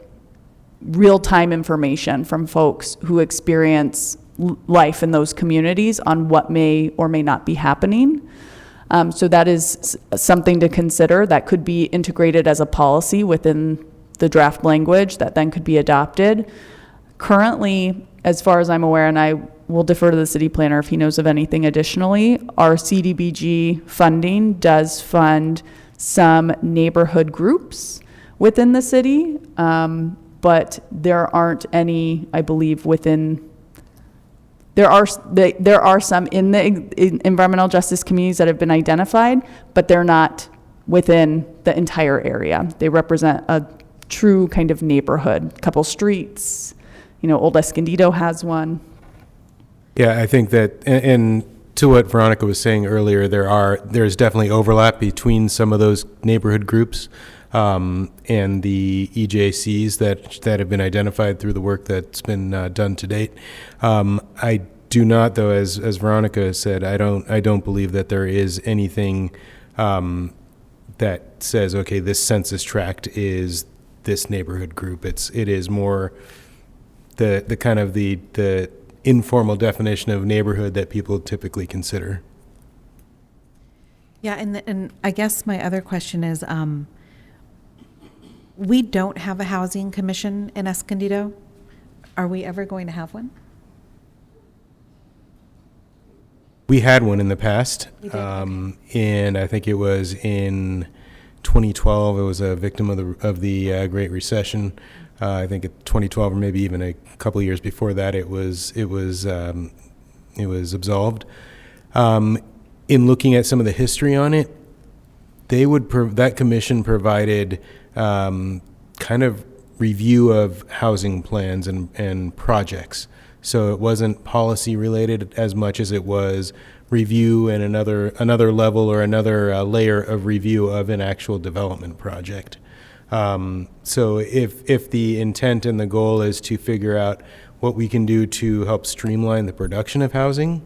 real-time information from folks who experience life in those communities on what may or may not be happening. So that is something to consider that could be integrated as a policy within the draft language that then could be adopted. Currently, as far as I'm aware, and I will defer to the city planner if he knows of anything additionally, our CDBG funding does fund some neighborhood groups within the city, but there aren't any, I believe, within. There are some in the environmental justice communities that have been identified, but they're not within the entire area. They represent a true kind of neighborhood, a couple streets. Old Escondido has one. Yeah, I think that, and to what Veronica was saying earlier, there's definitely overlap between some of those neighborhood groups and the EJCs that have been identified through the work that's been done to date. I do not, though, as Veronica said, I don't believe that there is anything that says, okay, this census tract is this neighborhood group. It is more the kind of the informal definition of neighborhood that people typically consider. Yeah, and I guess my other question is, we don't have a housing commission in Escondido. Are we ever going to have one? We had one in the past, We did, okay. and I think it was in 2012. It was a victim of the Great Recession. I think in 2012, or maybe even a couple of years before that, it was absolved. In looking at some of the history on it, that commission provided kind of review of housing plans and projects. So it wasn't policy related as much as it was review and another level or another layer of review of an actual development project. So if the intent and the goal is to figure out what we can do to help streamline the production of housing.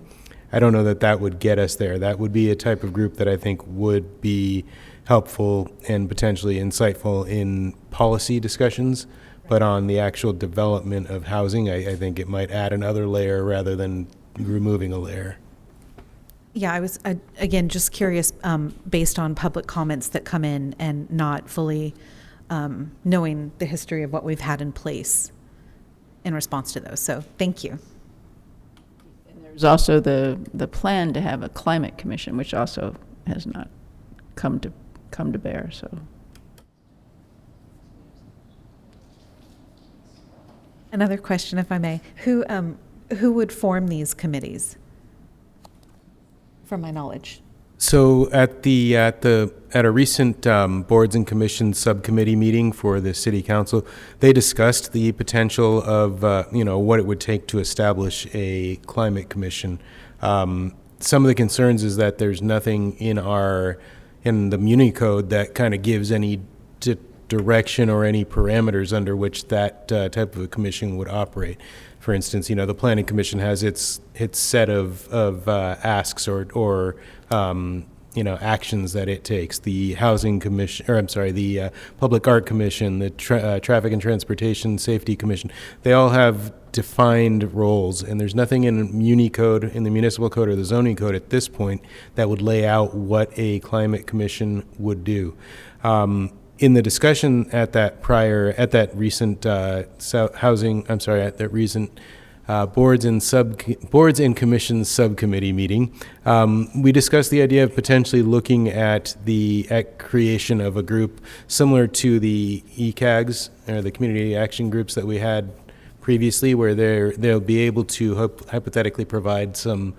I don't know that that would get us there. That would be a type of group that I think would be helpful and potentially insightful in policy discussions. But on the actual development of housing, I think it might add another layer rather than removing a layer. Yeah, I was, again, just curious, based on public comments that come in and not fully knowing the history of what we've had in place in response to those. So thank you. And there's also the plan to have a climate commission, which also has not come to bear, so. Another question, if I may. Who would form these committees? From my knowledge. So at a recent boards and commissions subcommittee meeting for the city council, they discussed the potential of what it would take to establish a climate commission. Some of the concerns is that there's nothing in the Muni Code that kind of gives any direction or any parameters under which that type of a commission would operate. For instance, the Planning Commission has its set of asks or actions that it takes. The Housing Commission, the Public Art Commission, the Traffic and Transportation Safety Commission, they all have defined roles, and there's nothing in the Muni Code, in the Municipal Code or the Zoning Code at this point that would lay out what a climate commission would do. In the discussion at that recent boards and commissions subcommittee meeting, we discussed the idea of potentially looking at creation of a group similar to the ECAGs, or the community action groups that we had previously, where they'll be able to hypothetically provide some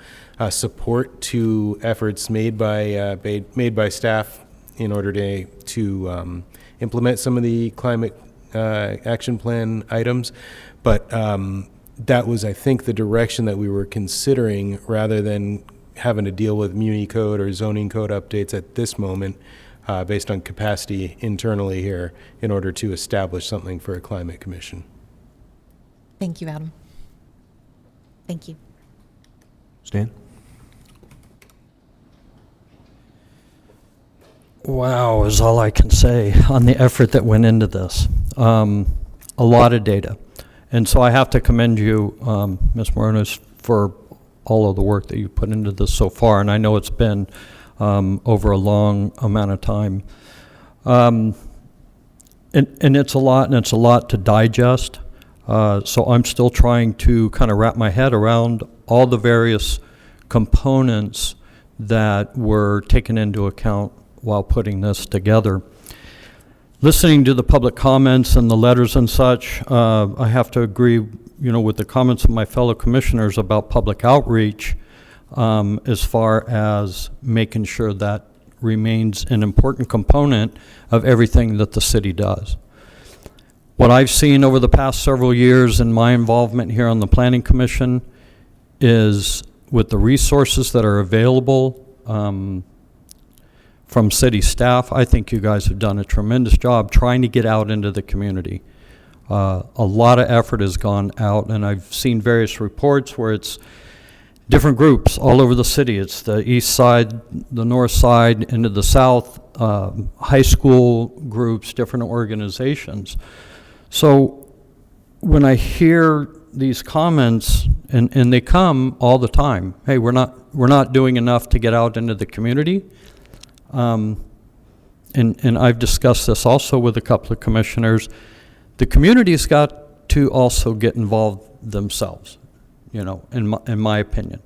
support to efforts made by staff in order to implement some of the climate action plan items. But that was, I think, the direction that we were considering, rather than having to deal with Muni Code or zoning code updates at this moment, based on capacity internally here, in order to establish something for a climate commission. Thank you, Adam. Thank you. Stan? Wow is all I can say on the effort that went into this. A lot of data. And so I have to commend you, Ms. Moronis, for all of the work that you put into this so far. And I know it's been over a long amount of time. And it's a lot, and it's a lot to digest. So I'm still trying to kind of wrap my head around all the various components that were taken into account while putting this together. Listening to the public comments and the letters and such, I have to agree, with the comments of my fellow commissioners about public outreach, as far as making sure that remains an important component of everything that the city does. What I've seen over the past several years in my involvement here on the Planning Commission is, with the resources that are available from city staff, I think you guys have done a tremendous job trying to get out into the community. A lot of effort has gone out, and I've seen various reports where it's different groups all over the city. It's the east side, the north side, into the south, high school groups, different organizations. So when I hear these comments, and they come all the time, hey, we're not doing enough to get out into the community. And I've discussed this also with a couple of commissioners. The community's got to also get involved themselves, in my opinion.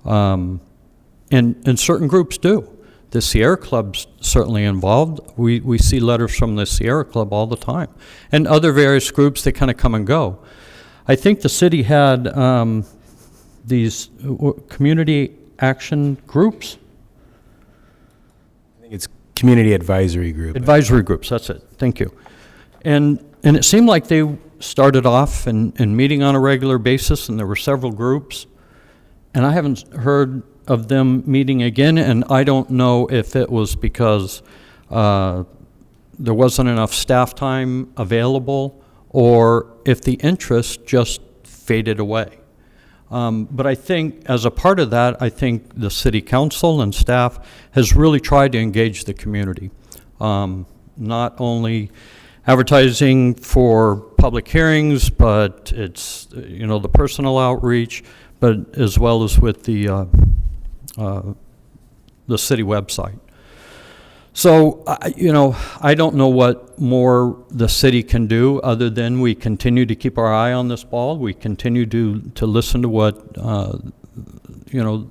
And certain groups do. The Sierra Club's certainly involved. We see letters from the Sierra Club all the time. And other various groups that kind of come and go. I think the city had these community action groups. I think it's community advisory group. Advisory groups, that's it. Thank you. And it seemed like they started off and meeting on a regular basis, and there were several groups. And I haven't heard of them meeting again, and I don't know if it was because there wasn't enough staff time available, or if the interest just faded away. But I think as a part of that, I think the city council and staff has really tried to engage the community. Not only advertising for public hearings, but it's, the personal outreach, but as well as with the city website. So, I don't know what more the city can do other than we continue to keep our eye on this ball. We continue to listen to what,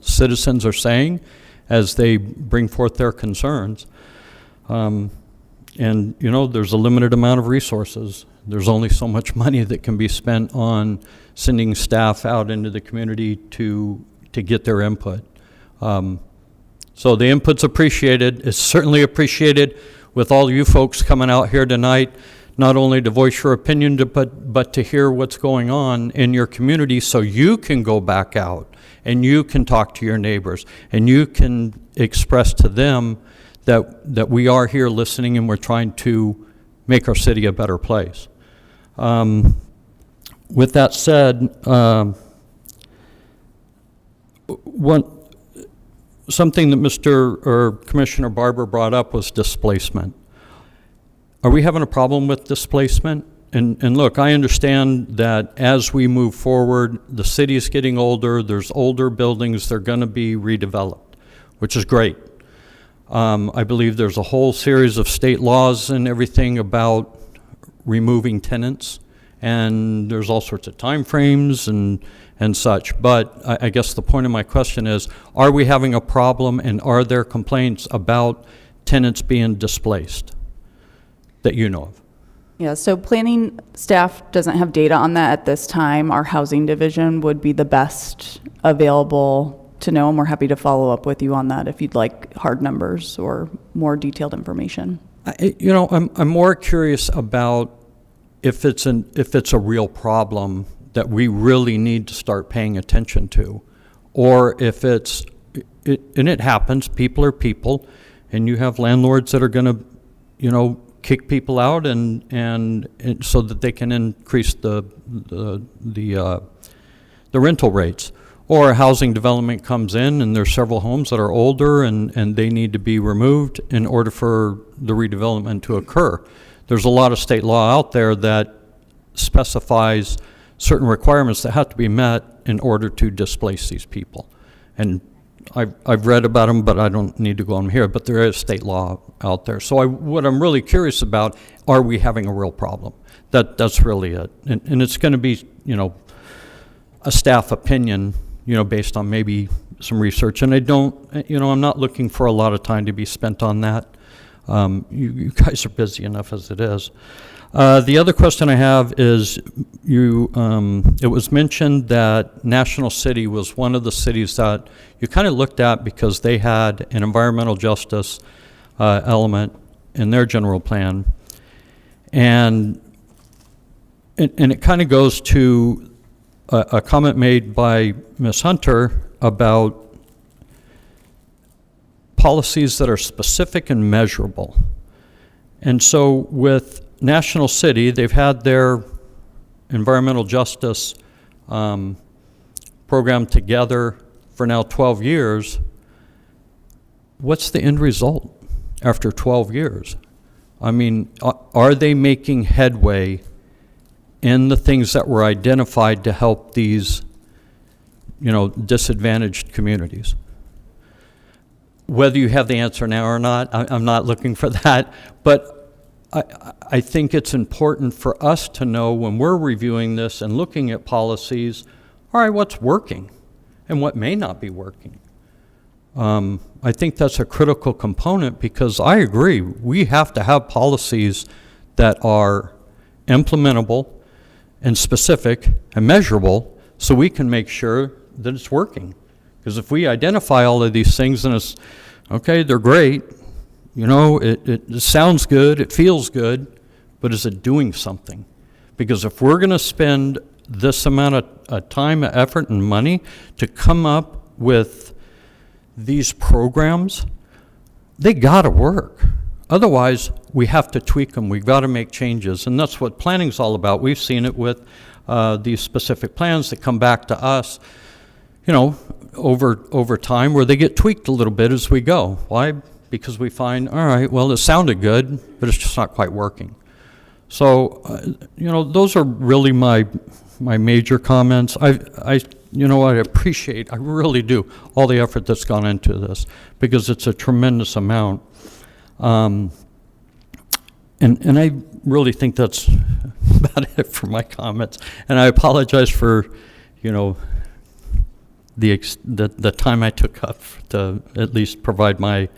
citizens are saying as they bring forth their concerns. And, there's a limited amount of resources. There's only so much money that can be spent on sending staff out into the community to get their input. So the input's appreciated. It's certainly appreciated with all you folks coming out here tonight, not only to voice your opinion, but to hear what's going on in your community so you can go back out and you can talk to your neighbors and you can express to them that we are here listening and we're trying to make our city a better place. With that said, something that Commissioner Barber brought up was displacement. Are we having a problem with displacement? And look, I understand that as we move forward, the city is getting older, there's older buildings, they're going to be redeveloped, which is great. I believe there's a whole series of state laws and everything about removing tenants, and there's all sorts of time frames and such. But I guess the point of my question is, are we having a problem and are there complaints about tenants being displaced that you know of? Yeah, so planning staff doesn't have data on that at this time. Our housing division would be the best available to know, and we're happy to follow up with you on that if you'd like hard numbers or more detailed information. I'm more curious about if it's a real problem that we really need to start paying attention to, or if and it happens, people are people, and you have landlords that are going to, kick people out and so that they can increase the rental rates. Or a housing development comes in and there's several homes that are older and they need to be removed in order for the redevelopment to occur. There's a lot of state law out there that specifies certain requirements that have to be met in order to displace these people. And I've read about them, but I don't need to go on here, but there is state law out there. So what I'm really curious about, are we having a real problem? That's really it. And it's going to be, a staff opinion, based on maybe some research. And I'm not looking for a lot of time to be spent on that. You guys are busy enough as it is. The other question I have is, it was mentioned that National City was one of the cities that you kind of looked at because they had an environmental justice element in their general plan. And it kind of goes to a comment made by Ms. Hunter about policies that are specific and measurable. And so with National City, they've had their environmental justice program together for now 12 years. What's the end result after 12 years? I mean, are they making headway in the things that were identified to help these, disadvantaged communities? Whether you have the answer now or not, I'm not looking for that, but I think it's important for us to know when we're reviewing this and looking at policies, all right, what's working and what may not be working. I think that's a critical component because I agree, we have to have policies that are implementable and specific and measurable so we can make sure that it's working. Because if we identify all of these things and it's, okay, they're great, it sounds good, it feels good, but is it doing something? Because if we're going to spend this amount of time, effort, and money to come up with these programs, they got to work. Otherwise, we have to tweak them. We've got to make changes, and that's what planning's all about. We've seen it with these specific plans that come back to us, you know, over time, where they get tweaked a little bit as we go. Why? Because we find, all right, well, it sounded good, but it's just not quite working. So, you know, those are really my major comments. You know, I really do, all the effort that's gone into this, because it's a tremendous amount. And I really think that's about it for my comments. And I apologize for, you know, the time I took up to at least provide my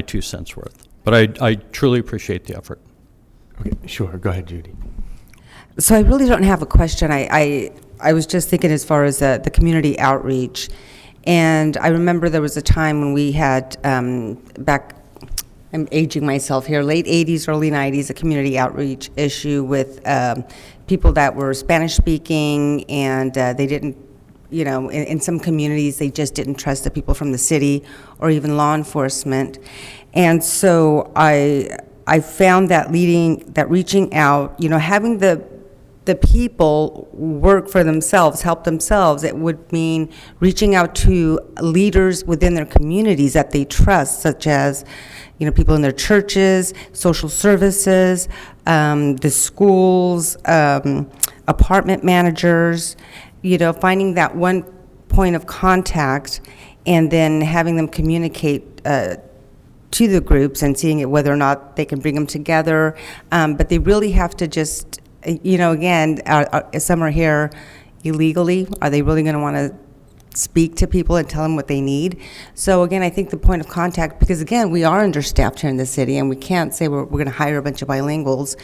2 cents worth. But I truly appreciate the effort. Okay, sure. Go ahead, Judy. So I really don't have a question. I was just thinking as far as the community outreach. And I remember there was a time when we had, back, I'm aging myself here, late 80s, early 90s, a community outreach issue with people that were Spanish-speaking, and they didn't, you know, in some communities, they just didn't trust the people from the city or even law enforcement. And so I found that reaching out, you know, having the people work for themselves, help themselves, it would mean reaching out to leaders within their communities that they trust, such as, you know, people in their churches, social services, the schools, apartment managers, you know, finding that one point of contact and then having them communicate to the groups and seeing it whether or not they can bring them together. But they really have to just, you know, again, some are here illegally. Are they really going to want to speak to people and tell them what they need? So again, I think the point of contact, because again, we are understaffed here in the city, and we can't say we're going to hire a bunch of bilinguals.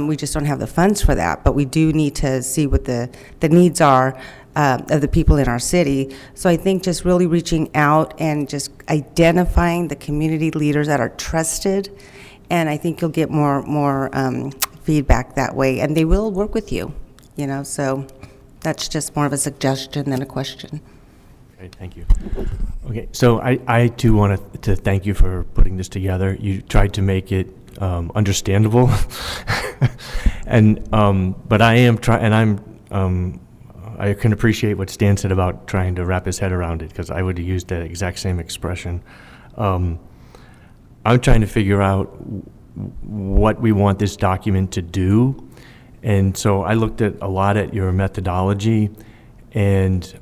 We just don't have the funds for that. But we do need to see what the needs are of the people in our city. So I think just really reaching out and just identifying the community leaders that are trusted, and I think you'll get more feedback that way, and they will work with you, you know. So that's just more of a suggestion than a question. Okay, thank you. Okay, so I too want to thank you for putting this together. You tried to make it understandable, and but I am trying, and I can appreciate what Stan said about trying to wrap his head around it, because I would have used that exact same expression. I'm trying to figure out what we want this document to do, and so I looked at a lot at your methodology, and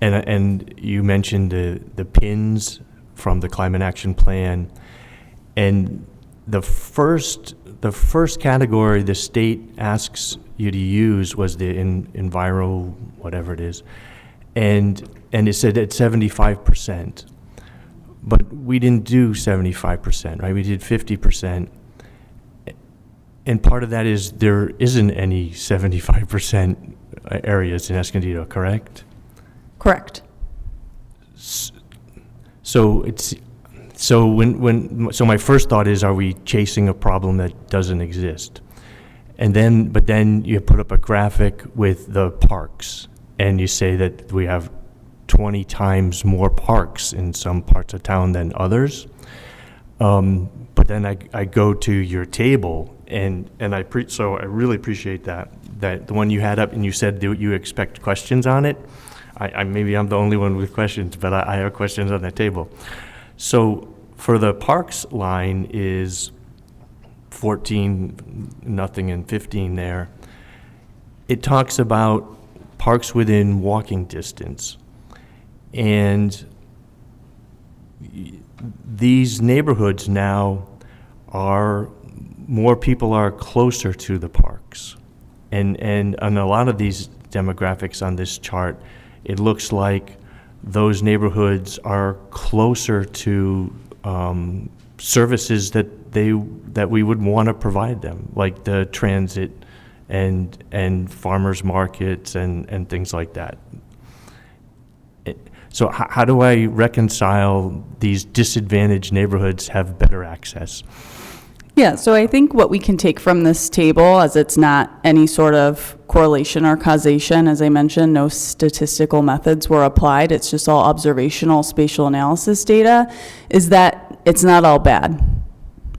you mentioned the pins from the climate action plan, and the first category the state asks you to use was the enviro, whatever it is, and it said at 75%, but we didn't do 75%, right? We did 50%, and part of that is there isn't any 75% areas in Escondido, correct? Correct. So my first thought is, are we chasing a problem that doesn't exist? But then you put up a graphic with the parks, and you say that we have 20 times more parks in some parts of town than others. But then I go to your table, so I really appreciate that the one you had up, and you said that you expect questions on it. Maybe I'm the only one with questions, but I have questions on that table. So for the parks line is 14, nothing, and 15 there. It talks about parks within walking distance. And these neighborhoods now more people are closer to the parks. And on a lot of these demographics on this chart, it looks like those neighborhoods are closer to services that we would want to provide them, like the transit and farmers markets and things like that. So how do I reconcile these disadvantaged neighborhoods have better access? Yeah, so I think what we can take from this table, as it's not any sort of correlation or causation, as I mentioned, no statistical methods were applied, it's just all observational spatial analysis data, is that it's not all bad,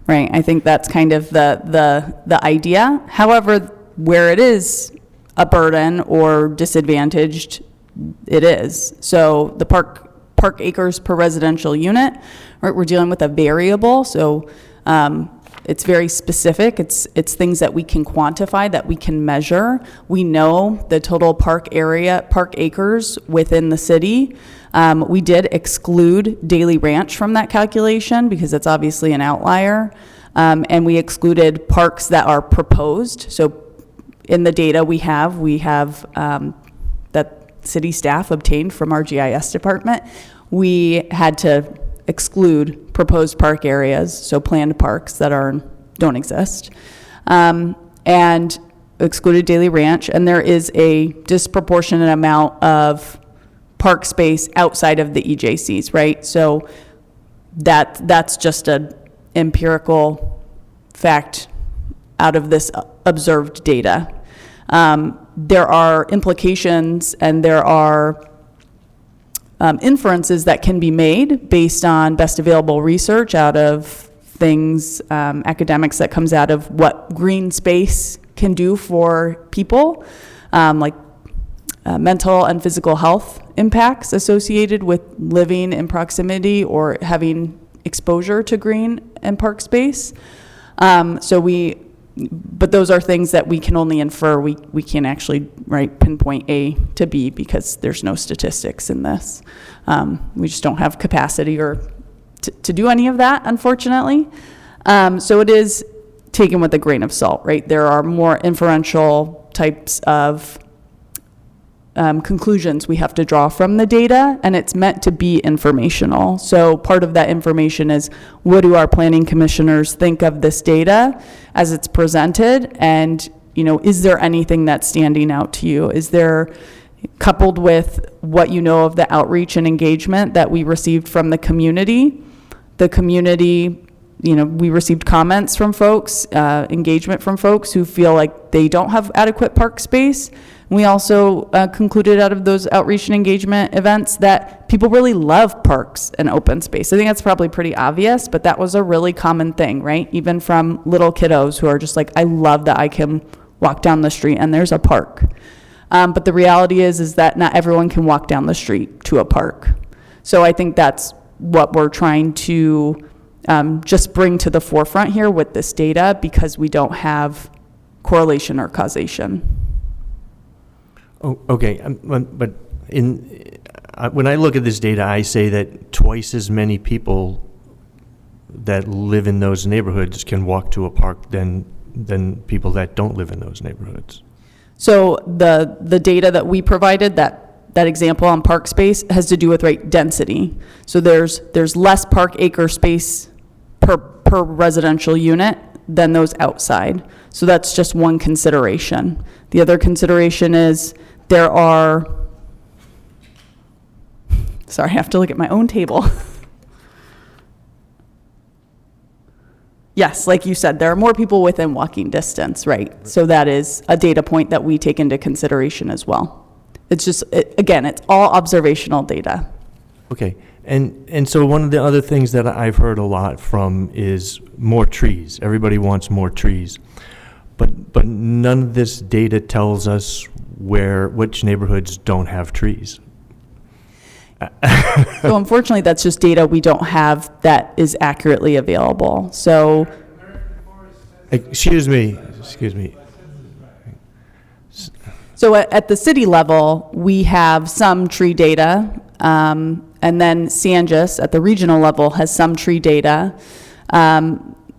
right? I think that's kind of the idea. However, where it is a burden or disadvantaged it is. So the park acres per residential unit, right, we're dealing with a variable, so it's very specific. It's things that we can quantify, that we can measure. We know the total park acres within the city. We did exclude Daly Ranch from that calculation because it's obviously an outlier. And we excluded parks that are proposed. So in the data we have that city staff obtained from our GIS department, we had to exclude proposed park areas, so planned parks that don't exist, and excluded Daly Ranch. And there is a disproportionate amount of park space outside of the EJCs, right? So that's just an empirical fact out of this observed data. There are implications and there are inferences that can be made based on best available research out of things, academics, that comes out of what green space can do for people, like mental and physical health impacts associated with living in proximity or having exposure to green and park space. But those are things that we can only infer. We can't actually pinpoint A to B because there's no statistics in this. We just don't have capacity or to do any of that, unfortunately. So it is taken with a grain of salt, right? There are more inferential types of conclusions we have to draw from the data, and it's meant to be informational. So part of that information is, what do our planning commissioners think of this data as it's presented? And, is there anything that's standing out to you? Is there, coupled with what you know of the outreach and engagement that we received from the community, we received comments from folks, engagement from folks who feel like they don't have adequate park space. We also concluded out of those outreach and engagement events that people really love parks and open space. I think that's probably pretty obvious, but that was a really common thing, right? Even from little kiddos who are just like, I love that I can walk down the street and there's a park. But the reality is that not everyone can walk down the street to a park. So I think that's what we're trying to just bring to the forefront here with this data, because we don't have correlation or causation. Oh, okay, but when I look at this data, I say that twice as many people that live in those neighborhoods can walk to a park than people that don't live in those neighborhoods. So the data that we provided, that example on park space, has to do with density. So there's less park acre space per residential unit than those outside. So that's just one consideration. The other consideration is there are, sorry, I have to look at my own table. Yes, like you said, there are more people within walking distance, right? So that is a data point that we take into consideration as well. It's just, again, it's all observational data. Okay, and so one of the other things that I've heard a lot from is more trees. Everybody wants more trees. But none of this data tells us which neighborhoods don't have trees. So unfortunately, that's just data we don't have that is accurately available. So, excuse me. So at the city level, we have some tree data, and then Sanjus at the regional level has some tree data.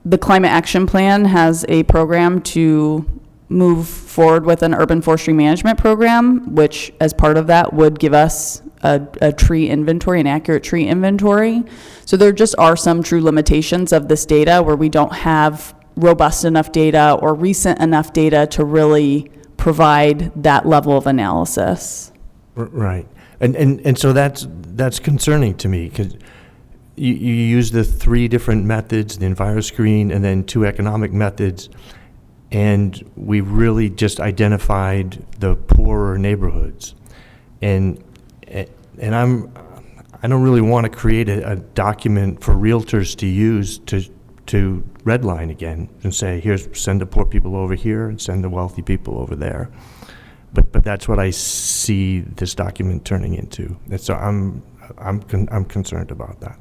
The Climate Action Plan has a program to move forward with an urban forestry management program, which as part of that would give us a tree inventory, an accurate tree inventory. So there just are some true limitations of this data where we don't have robust enough data or recent enough data to really provide that level of analysis. Right. And so that's concerning to me, because you use the 3 different methods, the EnviroScreen and then 2 economic methods, and we really just identified the poorer neighborhoods. And I don't really want to create a document for realtors to use to redline again and say, send the poor people over here and send the wealthy people over there. But that's what I see this document turning into. And so I'm concerned about that.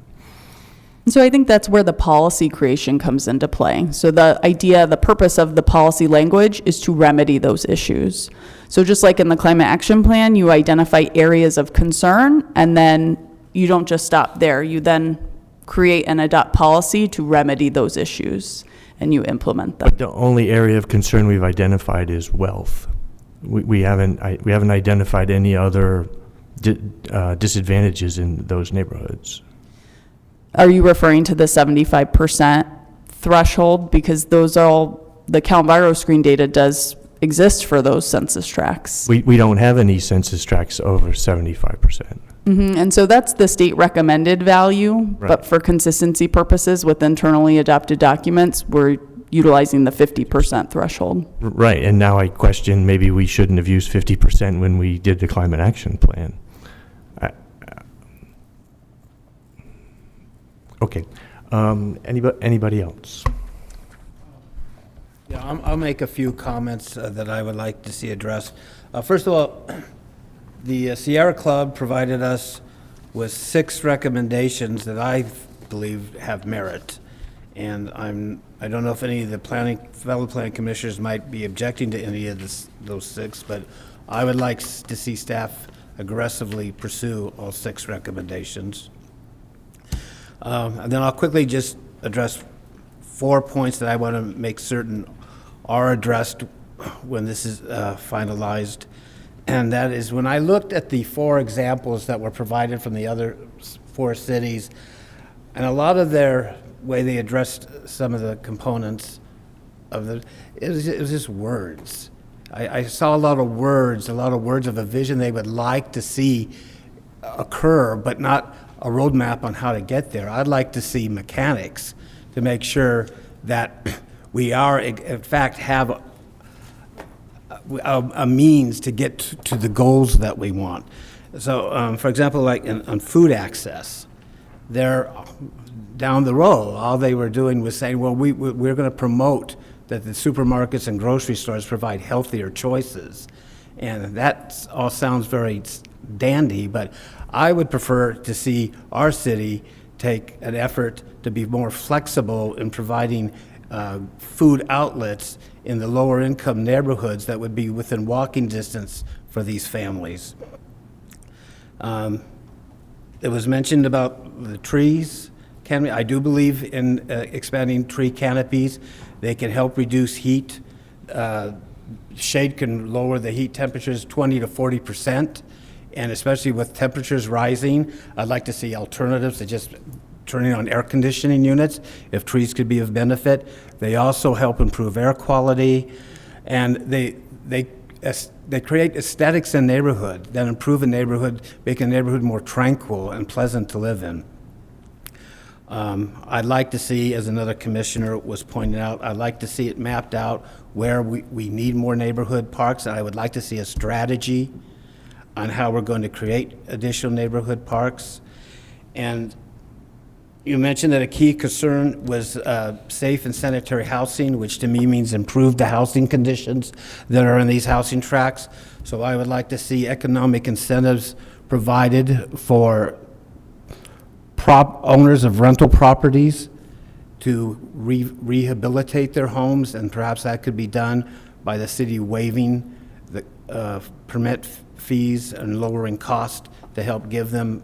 So I think that's where the policy creation comes into play. So the purpose of the policy language is to remedy those issues. So just like in the climate action plan, you identify areas of concern, and then you don't just stop there. You then create and adopt policy to remedy those issues, and you implement them. But the only area of concern we've identified is wealth. We haven't identified any other disadvantages in those neighborhoods. Are you referring to the 75% threshold? Because those are all, the CalEnviro data does exist for those census tracts. We don't have any census tracts over 75%. And so that's the state recommended value, Right. but for consistency purposes with internally adopted documents, we're utilizing the 50% threshold. Right, and now I question maybe we shouldn't have used 50% when we did the climate action plan. Okay, anybody else? Yeah, I'll make a few comments that I would like to see addressed. First of all, the Sierra Club provided us with 6 recommendations that I believe have merit. And I don't know if any of the fellow planning commissioners might be objecting to any of those 6, but I would like to see staff aggressively pursue all 6 recommendations. And then I'll quickly just address 4 points that I want to make certain are addressed when this is finalized. And that is, when I looked at the 4 examples that were provided from the other 4 cities, and a lot of their way they addressed some of the components of it was just words. I saw a lot of words of a vision they would like to see occur, but not a roadmap on how to get there. I'd like to see mechanics to make sure that we are, in fact, have a means to get to the goals that we want. So, for example, like on food access, they're down the road. All they were doing was saying, well, we're going to promote that the supermarkets and grocery stores provide healthier choices. And that all sounds very dandy, but I would prefer to see our city take an effort to be more flexible in providing food outlets in the lower income neighborhoods that would be within walking distance for these families. It was mentioned about the trees. I do believe in expanding tree canopies. They can help reduce heat. Shade can lower the heat temperatures 20 to 40%. And especially with temperatures rising, I'd like to see alternatives to just turning on air conditioning units, if trees could be of benefit. They also help improve air quality, and they create aesthetics in neighborhood that improve a neighborhood, make a neighborhood more tranquil and pleasant to live in. I'd like to see, as another commissioner was pointing out, I'd like to see it mapped out where we need more neighborhood parks, and I would like to see a strategy on how we're going to create additional neighborhood parks. And you mentioned that a key concern was safe and sanitary housing, which to me means improve the housing conditions that are in these housing tracts. So I would like to see economic incentives provided for owners of rental properties to rehabilitate their homes, and perhaps that could be done by the city waiving the permit fees and lowering cost to help give them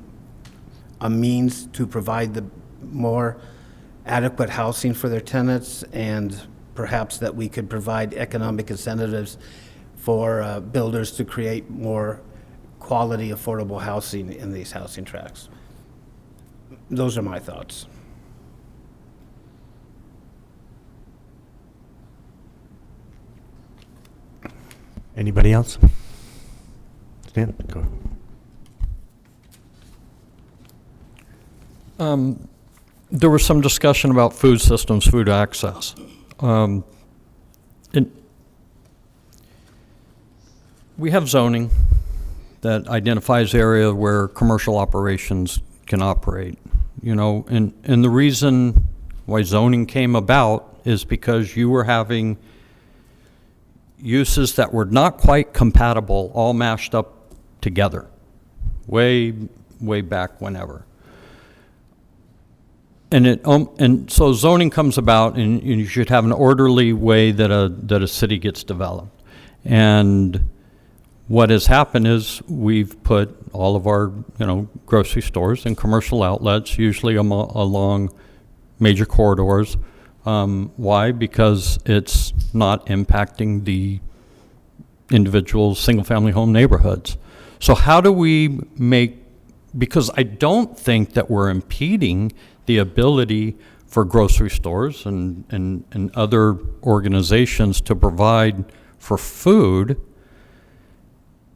a means to provide the more adequate housing for their tenants, and perhaps that we could provide economic incentives for builders to create more quality, affordable housing in these housing tracts. Those are my thoughts. Anybody else? Stan, go. There was some discussion about food systems, food access. We have zoning that identifies area where commercial operations can operate, you know, and the reason why zoning came about is because you were having uses that were not quite compatible all mashed up together, way back whenever. And so zoning comes about, and you should have an orderly way that a city gets developed. And what has happened is we've put all of our, grocery stores and commercial outlets, usually along major corridors. Why? Because it's not impacting the individual single-family home neighborhoods. So how do we because I don't think that we're impeding the ability for grocery stores and other organizations to provide for food,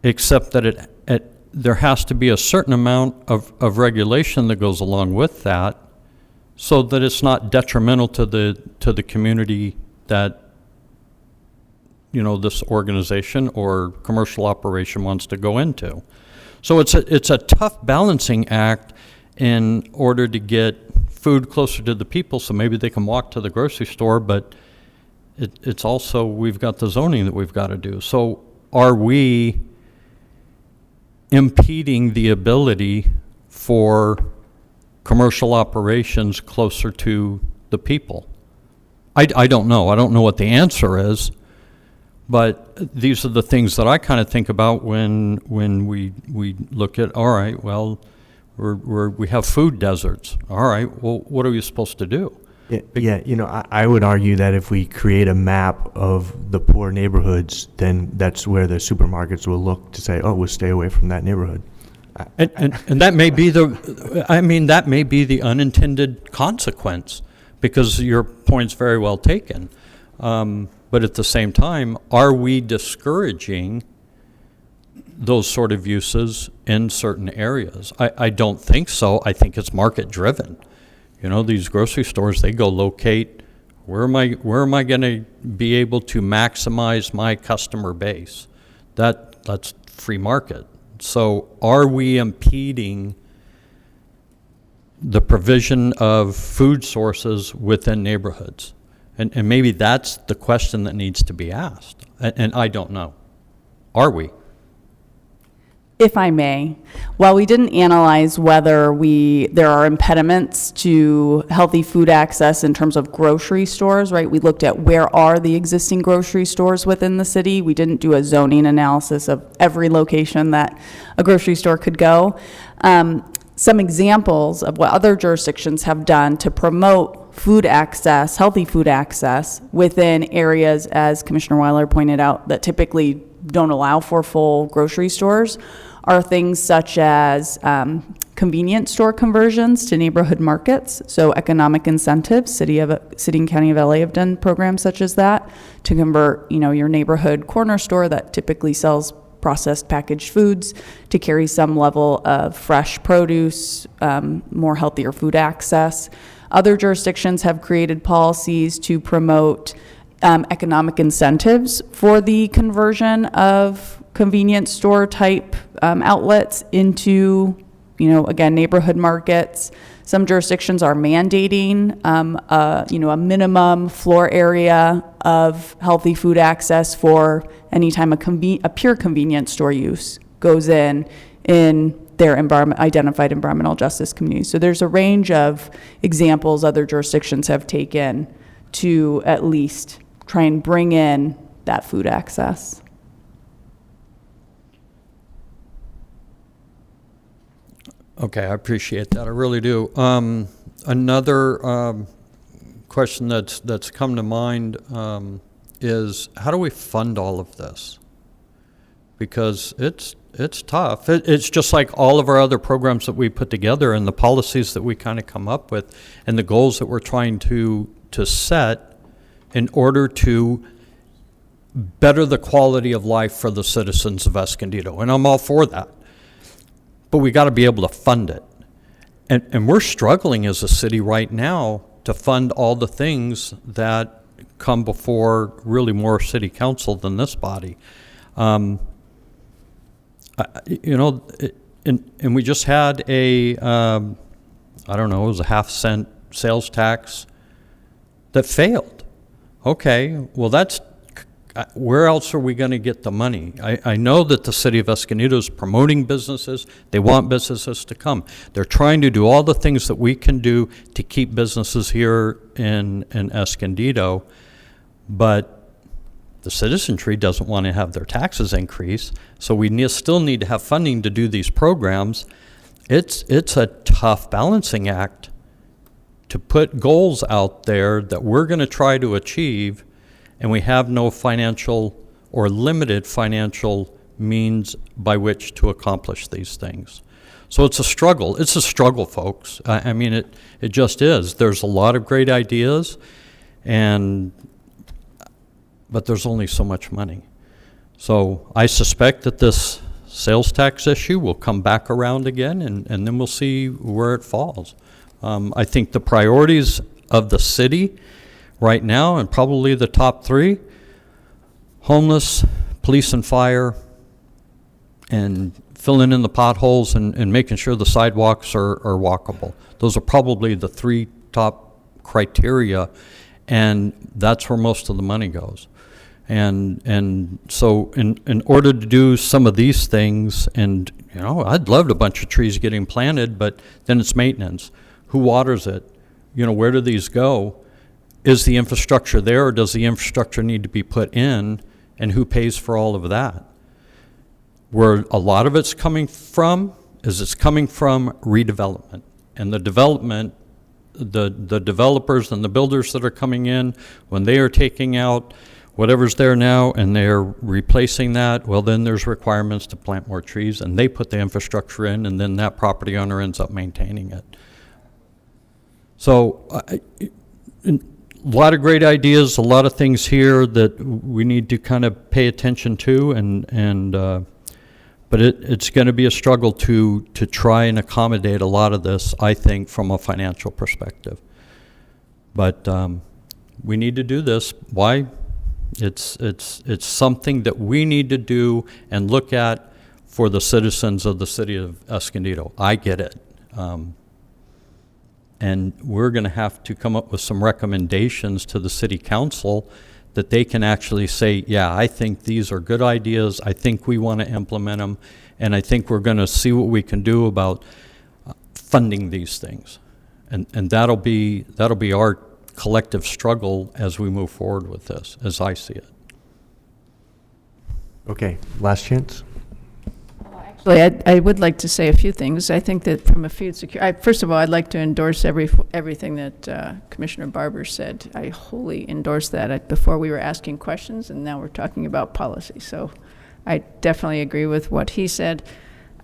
except that there has to be a certain amount of regulation that goes along with that, so that it's not detrimental to the community that this organization or commercial operation wants to go into. So it's a tough balancing act in order to get food closer to the people, so maybe they can walk to the grocery store, but it's also, we've got the zoning that we've got to do. So are we impeding the ability for commercial operations closer to the people? I don't know. I don't know what the answer is, but these are the things that I kind of think about when we look at, all right, well, we have food deserts. All right, well, what are we supposed to do? Yeah, I would argue that if we create a map of the poor neighborhoods, then that's where the supermarkets will look to say, oh, we'll stay away from that neighborhood. And that may be that may be the unintended consequence, because your point's very well taken. But at the same time, are we discouraging those sort of uses in certain areas? I don't think so. I think it's market driven. These grocery stores, they go locate, where am I going to be able to maximize my customer base? That's free market. So are we impeding the provision of food sources within neighborhoods? And maybe that's the question that needs to be asked. And I don't know. Are we? If I may, while we didn't analyze whether there are impediments to healthy food access in terms of grocery stores, right? We looked at where are the existing grocery stores within the city. We didn't do a zoning analysis of every location that a grocery store could go. Some examples of what other jurisdictions have done to promote food access, healthy food access within areas, as Commissioner Weiler pointed out, that typically don't allow for full grocery stores, are things such as convenience store conversions to neighborhood markets. So economic incentives, City and County of LA have done programs such as that to convert, your neighborhood corner store that typically sells processed packaged foods to carry some level of fresh produce, more healthier food access. Other jurisdictions have created policies to promote economic incentives for the conversion of convenience store type outlets into, again, neighborhood markets. Some jurisdictions are mandating, a minimum floor area of healthy food access for any time a pure convenience store use goes in their identified environmental justice communities. So there's a range of examples other jurisdictions have taken to at least try and bring in that food access. Okay, I appreciate that. I really do. Another question that's come to mind is, how do we fund all of this? Because it's tough. It's just like all of our other programs that we put together and the policies that we kind of come up with and the goals that we're trying to set in order to better the quality of life for the citizens of Escondido. And I'm all for that. But we got to be able to fund it. And we're struggling as a city right now to fund all the things that come before really more city council than this body. And we just had it was a 0.5-cent sales tax that failed. Okay, well, that's where else are we going to get the money? I know that the city of Escondido is promoting businesses. They want businesses to come. They're trying to do all the things that we can do to keep businesses here in Escondido, but the citizenry doesn't want to have their taxes increase, so we still need to have funding to do these programs. It's a tough balancing act to put goals out there that we're going to try to achieve, and we have no financial or limited financial means by which to accomplish these things. So it's a struggle. It's a struggle, folks. I mean, it just is. There's a lot of great ideas, but there's only so much money. So I suspect that this sales tax issue will come back around again, and then we'll see where it falls. I think the priorities of the city right now, and probably the top three: homeless, police and fire, and filling in the potholes and making sure the sidewalks are walkable. Those are probably the three top criteria, and that's where most of the money goes. And so in order to do some of these things, and I'd love a bunch of trees getting planted, but then it's maintenance. Who waters it? Where do these go? Is the infrastructure there, or does the infrastructure need to be put in, and who pays for all of that? Where a lot of it's coming from is it's coming from redevelopment. And the development, the developers and the builders that are coming in, when they are taking out whatever's there now and they're replacing that, well, then there's requirements to plant more trees, and they put the infrastructure in, and then that property owner ends up maintaining it. So a lot of great ideas, a lot of things here that we need to kind of pay attention to, but it's going to be a struggle to try and accommodate a lot of this, I think, from a financial perspective. But we need to do this. Why? It's something that we need to do and look at for the citizens of the city of Escondido. I get it. And we're going to have to come up with some recommendations to the city council that they can actually say, yeah, I think these are good ideas. I think we want to implement them. And I think we're going to see what we can do about funding these things. And that'll be our collective struggle as we move forward with this, as I see it. Okay, last chance. Actually, I would like to say a few things. I think that from a food security, first of all, I'd like to endorse everything that Commissioner Barber said. I wholly endorse that. Before we were asking questions, and now we're talking about policy. So I definitely agree with what he said.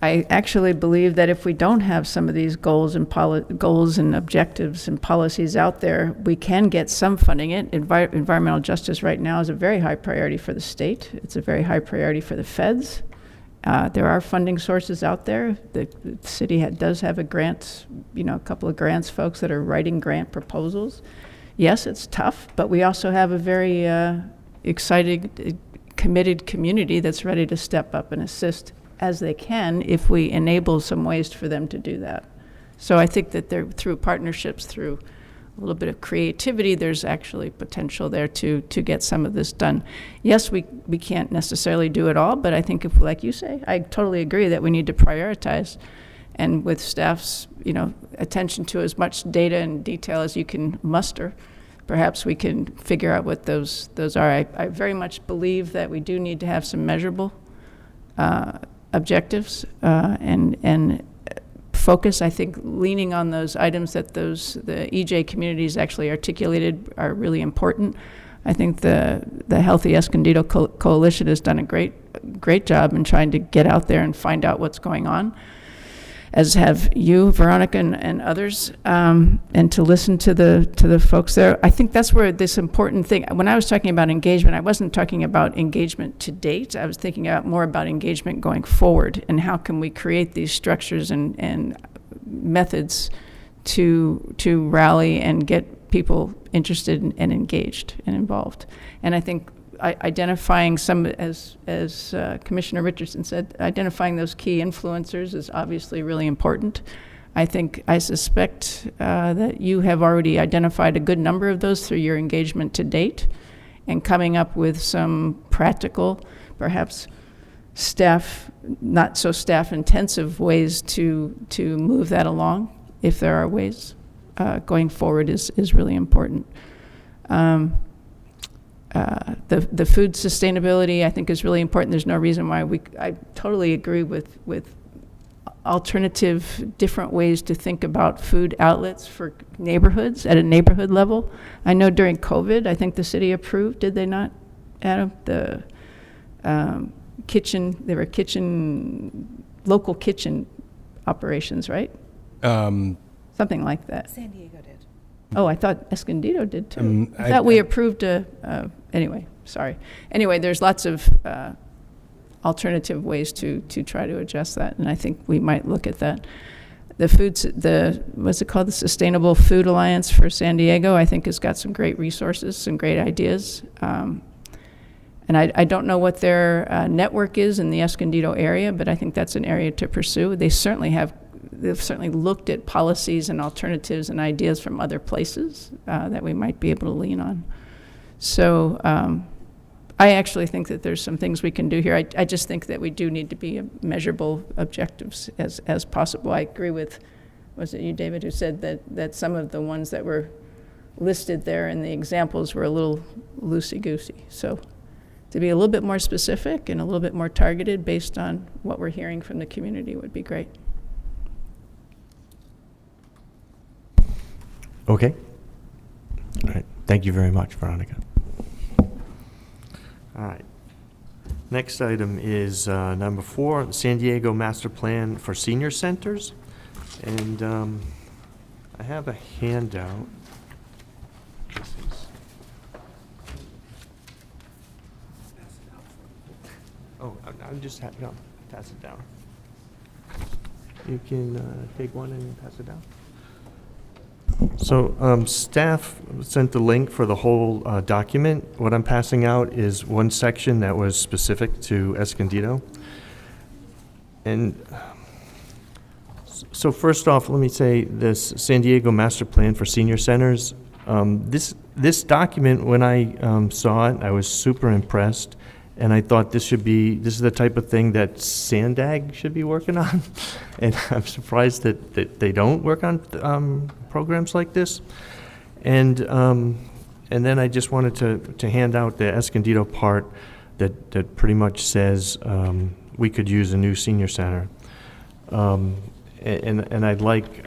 I actually believe that if we don't have some of these goals and objectives and policies out there, we can get some funding. Environmental justice right now is a very high priority for the state. It's a very high priority for the feds. There are funding sources out there. The city does have a grant, a couple of grants folks that are writing grant proposals. Yes, it's tough, but we also have a very excited, committed community that's ready to step up and assist as they can if we enable some ways for them to do that. So I think that through partnerships, through a little bit of creativity, there's actually potential there to get some of this done. Yes, we can't necessarily do it all, but I think if, like you say, I totally agree that we need to prioritize, and with staff's attention to as much data and detail as you can muster, perhaps we can figure out what those are. I very much believe that we do need to have some measurable objectives and focus. I think leaning on those items that the EJ communities actually articulated are really important. I think the Healthy Escondido Coalition has done a great job in trying to get out there and find out what's going on, as have you, Veronica, and others, and to listen to the folks there. I think that's where this important thing, when I was talking about engagement, I wasn't talking about engagement to date. I was thinking more about engagement going forward, and how can we create these structures and methods to rally and get people interested and engaged and involved. And I think identifying some, as Commissioner Richardson said, identifying those key influencers is obviously really important. I suspect that you have already identified a good number of those through your engagement to date, and coming up with some practical, perhaps not so staff-intensive ways to move that along, if there are ways going forward, is really important. The food sustainability, I think, is really important. There's no reason why I totally agree with alternative, different ways to think about food outlets for neighborhoods at a neighborhood level. I know during COVID, I think the city approved, did they not, Adam, the local kitchen operations, right? Something like that. San Diego did. Oh, I thought Escondido did too. I thought we approved anyway, sorry. Anyway, there's lots of alternative ways to try to adjust that, and I think we might look at that. What's it called? The Sustainable Food Alliance for San Diego, I think, has got some great resources, some great ideas. And I don't know what their network is in the Escondido area, but I think that's an area to pursue. They've certainly looked at policies and alternatives and ideas from other places that we might be able to lean on. So I actually think that there's some things we can do here. I just think that we do need to be measurable objectives as possible. I agree with, was it you, David, who said that some of the ones that were listed there in the examples were a little loosey-goosey. So to be a little bit more specific and a little bit more targeted based on what we're hearing from the community would be great. Okay. All right. Thank you very much, Veronica. All right. Next item is number 4, the San Diego Master Plan for Senior Centers. And I have a handout. Oh, I'll just pass it down. You can take one and pass it down. So staff sent the link for the whole document. What I'm passing out is one section that was specific to Escondido. And so first off, let me say this San Diego Master Plan for Senior Centers. This document, when I saw it, I was super impressed. And I thought this is the type of thing that Sandag should be working on. And I'm surprised that they don't work on programs like this. And then I just wanted to hand out the Escondido part that pretty much says we could use a new senior center. And I'd like,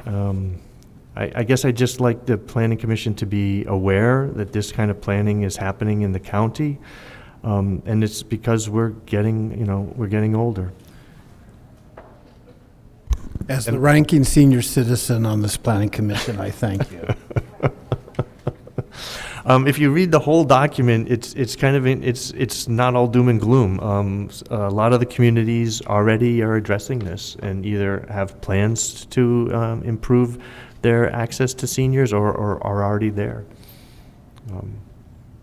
I guess I'd just like the Planning Commission to be aware that this kind of planning is happening in the county. And it's because we're getting older. As the ranking senior citizen on this planning commission, I thank you. If you read the whole document, it's kind of it's not all doom and gloom. A lot of the communities already are addressing this and either have plans to improve their access to seniors or are already there.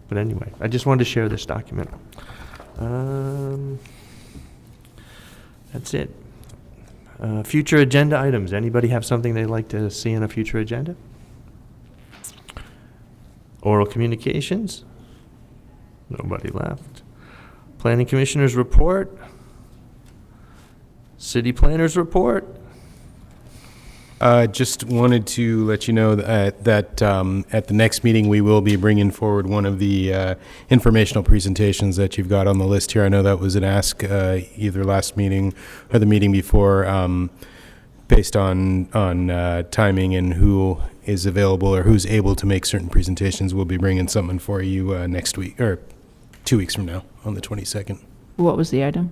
But anyway, I just wanted to share this document. That's it. Future agenda items. Anybody have something they'd like to see in a future agenda? Oral communications? Nobody left. Planning Commissioners report? City Planners report? Just wanted to let you know that at the next meeting, we will be bringing forward one of the informational presentations that you've got on the list here. I know that was an ask either last meeting or the meeting before, based on timing and who is available or who's able to make certain presentations. We'll be bringing something for you next week, or 2 weeks from now, on the 22nd. What was the item?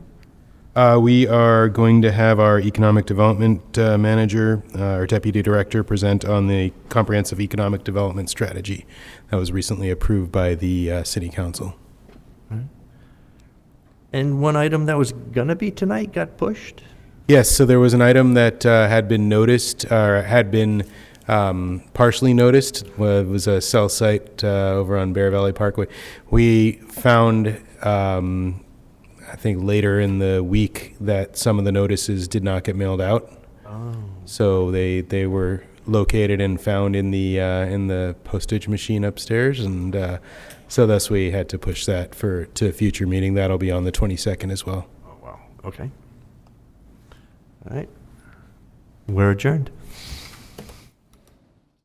We are going to have our economic development manager, our deputy director, present on the comprehensive economic development strategy that was recently approved by the city council. And one item that was gonna be tonight got pushed? Yes, so there was an item that had been noticed, or had been partially noticed. It was a cell site over on Bear Valley Parkway. We found, I think later in the week, that some of the notices did not get mailed out. Oh. So they were located and found in the postage machine upstairs, and So thus we had to push that to a future meeting. That'll be on the 22nd as well. Oh, wow. Okay. All right. We're adjourned.